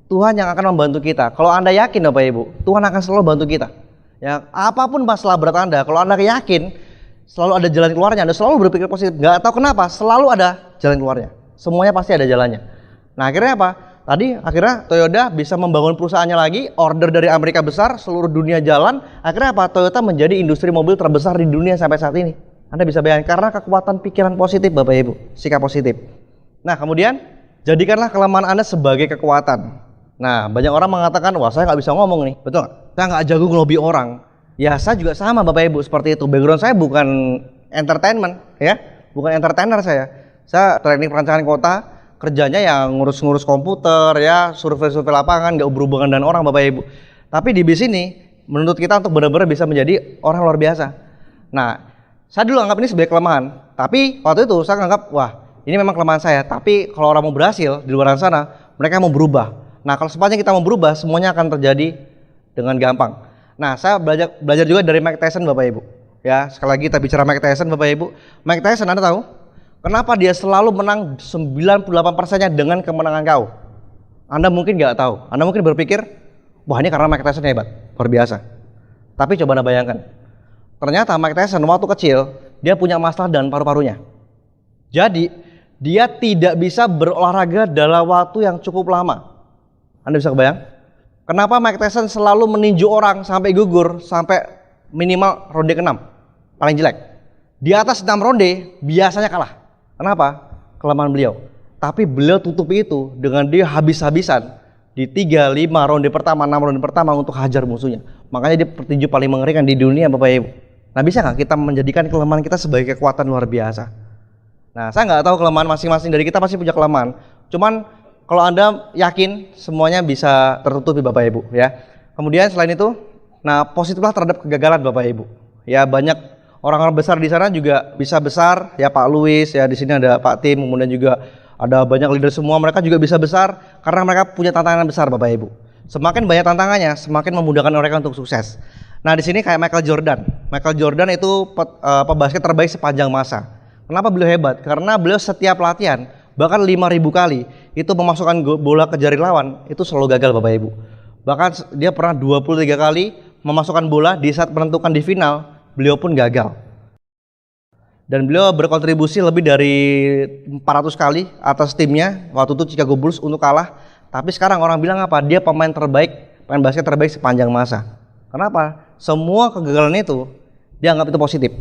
Tuhan yang akan membantu kita. Kalau Anda yakin Bapak Ibu, Tuhan akan selalu bantu kita. Ya, apapun masalah berat Anda, kalau Anda yakin selalu ada jalan keluarnya, Anda selalu berpikir positif. Nggak tahu kenapa, selalu ada jalan keluarnya. Semuanya pasti ada jalannya. Nah, akhirnya apa? Tadi akhirnya Toyota bisa membangun perusahaannya lagi, order dari Amerika besar, seluruh dunia jalan. Akhirnya apa? Toyota menjadi industri mobil terbesar di dunia sampai saat ini. Anda bisa bayangkan karena kekuatan pikiran positif Bapak Ibu, sikap positif. Nah kemudian jadikanlah kelemahan Anda sebagai kekuatan. Nah banyak orang mengatakan, wah saya nggak bisa ngomong nih, betul nggak? Saya nggak jago ngelobi orang. Ya saya juga sama Bapak Ibu seperti itu. Background saya bukan entertainment, ya, bukan entertainer saya. Saya teknik perencanaan kota. Kerjanya yang ngurus-ngurus komputer ya, survei-survei lapangan, nggak berhubungan dengan orang Bapak Ibu. Tapi di bis ini menurut kita untuk benar-benar bisa menjadi orang luar biasa. Nah, saya dulu anggap ini sebagai kelemahan. Tapi waktu itu saya anggap, wah ini memang kelemahan saya. Tapi kalau orang mau berhasil di luar sana, mereka mau berubah. Nah, kalau sepanjang kita mau berubah, semuanya akan terjadi dengan gampang. Nah, saya belajar juga dari Mike Tyson Bapak Ibu. Ya, sekali lagi kita bicara Mike Tyson Bapak Ibu. Mike Tyson Anda tahu? Kenapa dia selalu menang 98%-nya dengan kemenangan kau? Anda mungkin nggak tahu. Anda mungkin berpikir, wah ini karena Mike Tyson hebat, luar biasa. Tapi coba Anda bayangkan, ternyata Mike Tyson waktu kecil, dia punya masalah dengan paru-parunya. Jadi, dia tidak bisa berolahraga dalam waktu yang cukup lama. Anda bisa kebayang? Kenapa Mike Tyson selalu meninju orang sampai gugur, sampai minimal ronde ke-6, paling jelek. Di atas 6 ronde, biasanya kalah. Kenapa? Kelemahan beliau. Tapi beliau tutupi itu dengan dia habis-habisan di 3, 5 ronde pertama, 6 ronde pertama untuk hajar musuhnya. Makanya dia petinju paling mengerikan di dunia Bapak Ibu. Nah bisa nggak kita menjadikan kelemahan kita sebagai kekuatan luar biasa? Nah saya nggak tahu kelemahan masing-masing dari kita pasti punya kelemahan. Cuman kalau Anda yakin semuanya bisa tertutupi Bapak Ibu ya. Kemudian selain itu, nah positiflah terhadap kegagalan Bapak Ibu. Ya banyak orang-orang besar di sana juga bisa besar, ya Pak Luis, ya di sini ada Pak Tim, kemudian juga ada banyak leader semua, mereka juga bisa besar karena mereka punya tantangan besar Bapak Ibu. Semakin banyak tantangannya, semakin memudahkan mereka untuk sukses. Nah di sini kayak Michael Jordan. Michael Jordan itu pebasket terbaik sepanjang masa. Kenapa beliau hebat? Karena beliau setiap latihan, bahkan 5.000 kali, itu memasukkan bola ke jari lawan, itu selalu gagal Bapak Ibu. Bahkan dia pernah 23 kali memasukkan bola di saat menentukan di final, beliau pun gagal. Dan beliau berkontribusi lebih dari 400 kali atas timnya waktu itu Chicago Bulls untuk kalah. Tapi sekarang orang bilang apa? Dia pemain terbaik, pemain basket terbaik sepanjang masa. Kenapa? Semua kegagalan itu dia anggap itu positif.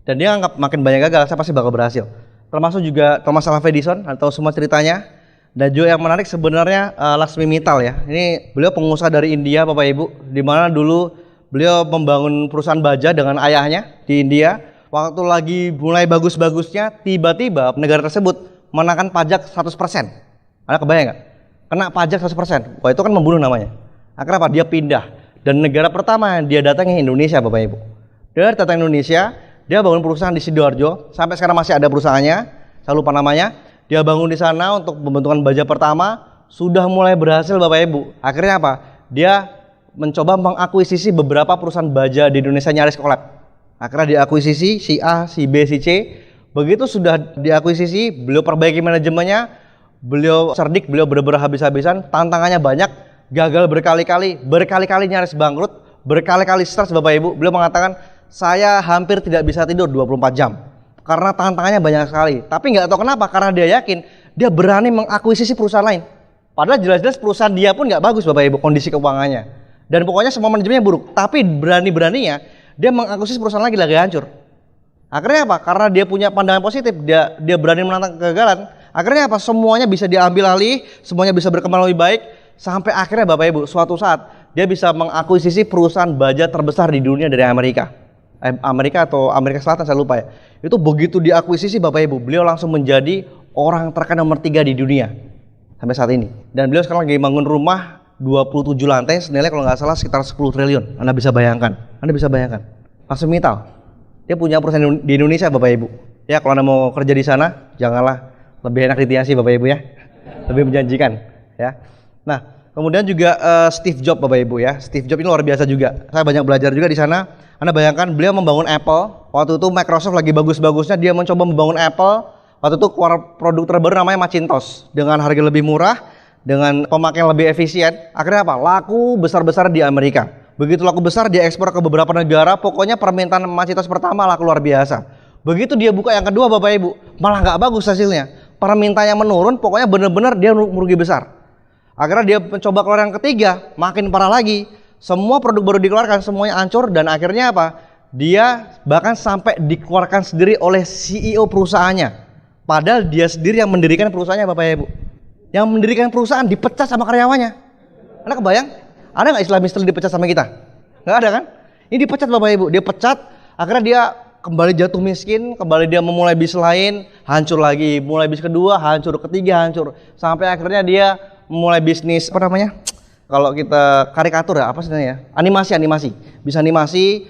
Dan dia anggap makin banyak gagal, saya pasti bakal berhasil. Termasuk juga Thomas Alva Edison, atau semua ceritanya. Dan juga yang menarik sebenarnya Laxmi Mittal ya. Ini beliau pengusaha dari India Bapak Ibu, di mana dulu beliau membangun perusahaan baja dengan ayahnya di India. Waktu lagi mulai bagus-bagusnya, tiba-tiba negara tersebut menaikkan pajak 100%. Anda kebayang nggak? Kena pajak 100%. Wah itu kan membunuh namanya. Akhirnya apa? Dia pindah. Dan negara pertama yang dia datangi Indonesia Bapak Ibu. Dia datang Indonesia, dia bangun perusahaan di Sidoarjo. Sampai sekarang masih ada perusahaannya, saya lupa namanya. Dia bangun di sana untuk pembentukan baja pertama. Sudah mulai berhasil Bapak Ibu. Akhirnya apa? Dia mencoba mengakuisisi beberapa perusahaan baja di Indonesia, nyaris kolab. Akhirnya diakuisisi si A, si B, si C. Begitu sudah diakuisisi, beliau perbaiki manajemennya, beliau cerdik, beliau benar-benar habis-habisan, tantangannya banyak, gagal berkali-kali nyaris bangkrut. berkali-kali stres Bapak Ibu. Beliau mengatakan, saya hampir tidak bisa tidur 24 jam. Karena tantangannya banyak sekali. Tapi nggak tahu kenapa, karena dia yakin, dia berani mengakuisisi perusahaan lain. Padahal jelas-jelas perusahaan dia pun nggak bagus Bapak Ibu, kondisi keuangannya. Dan pokoknya semua manajemennya buruk. Tapi berani-beraninya, dia mengakuisisi perusahaan lagi hancur. Akhirnya apa? Karena dia punya pandangan positif, dia berani menantang kegagalan. Akhirnya apa? Semuanya bisa diambil alih, semuanya bisa berkembang lebih baik. Sampai akhirnya Bapak Ibu, suatu saat dia bisa mengakuisisi perusahaan baja terbesar di dunia dari Amerika. Amerika atau Amerika Selatan, saya lupa ya. Itu begitu diakuisisi Bapak Ibu, beliau langsung menjadi orang terkaya nomor 3 di dunia sampai saat ini. Dan beliau sekarang lagi bangun rumah 27 lantai, senilai kalau nggak salah sekitar 10 triliun. Anda bisa bayangkan, langsung Mittal. Dia punya perusahaan di Indonesia Bapak Ibu. Ya kalau Anda mau kerja di sana, janganlah, lebih enak di Tiasi Bapak Ibu ya, lebih menjanjikan ya. Nah, kemudian juga Steve Jobs Bapak Ibu ya. Steve Jobs ini luar biasa juga. Saya banyak belajar juga di sana. Anda bayangkan beliau membangun Apple. Waktu itu Microsoft lagi bagus-bagusnya, dia mencoba membangun Apple. Waktu itu keluar produk terbaru namanya Macintosh dengan harga lebih murah, dengan pemakaian lebih efisien. Akhirnya apa? Laku besar-besar di Amerika. Begitu laku besar, dia ekspor ke beberapa negara. Pokoknya permintaan Macintosh pertama laku luar biasa. Begitu dia buka yang kedua Bapak Ibu, malah nggak bagus hasilnya. Permintaannya menurun, pokoknya benar-benar dia merugi besar. Akhirnya dia mencoba keluar yang ketiga, makin parah lagi. Semua produk baru dikeluarkan, semuanya hancur, dan akhirnya apa? Dia bahkan sampai dikeluarkan sendiri oleh CEO perusahaannya. Padahal dia sendiri yang mendirikan perusahaannya Bapak Ibu. Yang mendirikan perusahaan dipecat sama karyawannya. Anda kebayang? Ada nggak Islam-Islam dipecat sama kita? Nggak ada kan? Ini dipecat Bapak Ibu, dia pecat, akhirnya dia kembali jatuh miskin, kembali dia memulai bisnis lain, hancur lagi, mulai bisnis kedua, hancur, ketiga hancur, sampai akhirnya dia memulai bisnis apa namanya? Kalau kita karikatur ya, apa sebenarnya? Animasi, bisa animasi,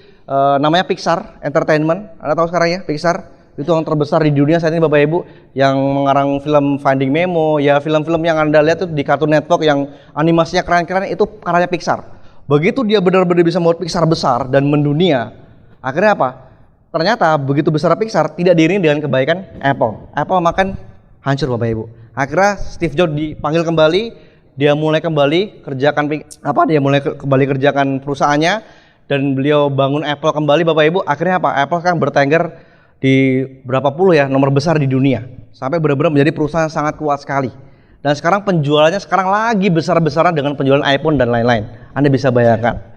namanya Pixar Entertainment. Anda tahu sekarang ya, Pixar itu yang terbesar di dunia saat ini Bapak Ibu, yang mengarang film Finding Nemo, ya film-film yang Anda lihat itu di Cartoon Network yang animasinya keren-keren itu karyanya Pixar. Begitu dia benar-benar bisa membuat Pixar besar dan mendunia, akhirnya apa? Ternyata begitu besar Pixar tidak diiringi dengan kebaikan Apple. Apple makan hancur Bapak Ibu. Akhirnya Steve Jobs dipanggil kembali, dia mulai kembali kerjakan perusahaannya, dan beliau bangun Apple kembali Bapak Ibu. Akhirnya apa? Apple sekarang bertengger di berapa puluh ya nomor besar di dunia, sampai benar-benar menjadi perusahaan yang sangat kuat sekali. Dan sekarang penjualannya sekarang lagi besar-besaran dengan penjualan iPhone dan lain-lain. Anda bisa bayangkan.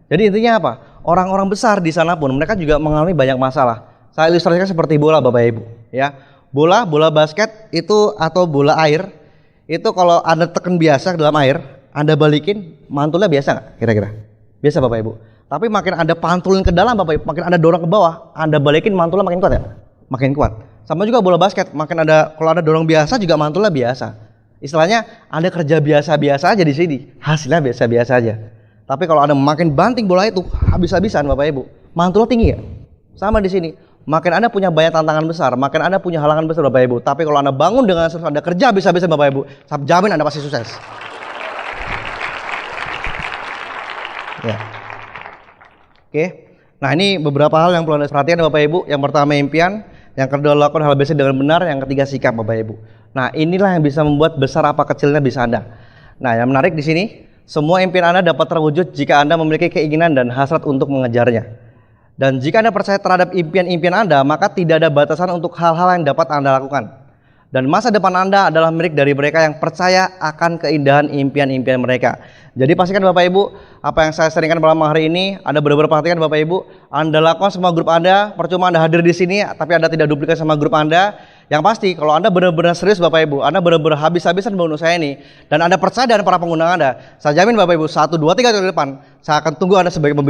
Jadi intinya apa? Orang-orang besar di sana pun mereka juga mengalami banyak masalah. Saya ilustrasikan seperti bola Bapak Ibu, ya. Bola basket itu atau bola air itu kalau Anda tekan biasa dalam air, Anda balikin mantulnya biasa nggak? Kira-kira biasa Bapak Ibu. Tapi makin Anda pantulin ke dalam Bapak Ibu, makin Anda dorong ke bawah, Anda balikin mantulnya makin kuat ya? Makin kuat. Sama juga bola basket, kalau Anda dorong biasa juga mantulnya biasa. Istilahnya Anda kerja biasa-biasa aja di sini, hasilnya biasa-biasa aja. Tapi kalau Anda makin banting bola itu habis-habisan Bapak Ibu, mantulnya tinggi ya? Sama di sini. Makin Anda punya banyak tantangan besar, makin Anda punya halangan besar Bapak Ibu. Tapi kalau Anda bangun dengan serius, Anda kerja habis-habisan Bapak Ibu, saya jamin Anda pasti sukses. Ya. Oke. Nah, ini beberapa hal yang perlu Anda perhatikan Bapak Ibu. Yang pertama impian, yang kedua lakukan hal biasa dengan benar, yang ketiga sikap Bapak Ibu. Nah, inilah yang bisa membuat besar apa kecilnya bisa Anda. Nah, yang menarik di sini, semua impian Anda dapat terwujud jika Anda memiliki keinginan dan hasrat untuk mengejarnya. Dan jika Anda percaya terhadap impian-impian Anda, maka tidak ada batasan untuk hal-hal yang dapat Anda lakukan. Dan masa depan Anda adalah milik dari mereka yang percaya akan keindahan impian-impian mereka. Jadi pastikan Bapak Ibu, apa yang saya sharingkan malam hari ini, Anda benar-benar perhatikan Bapak Ibu. Anda lakukan semua grup Anda, percuma Anda hadir di sini, tapi Anda tidak duplikat sama grup Anda. Yang pasti, kalau Anda benar-benar serius Bapak Ibu, Anda benar-benar habis-habisan membangun usaha ini, dan Anda percaya dengan para pengguna Anda, saya jamin Bapak Ibu, 1, 2, 3 tahun ke depan, saya akan tunggu Anda sebagai pemimpin.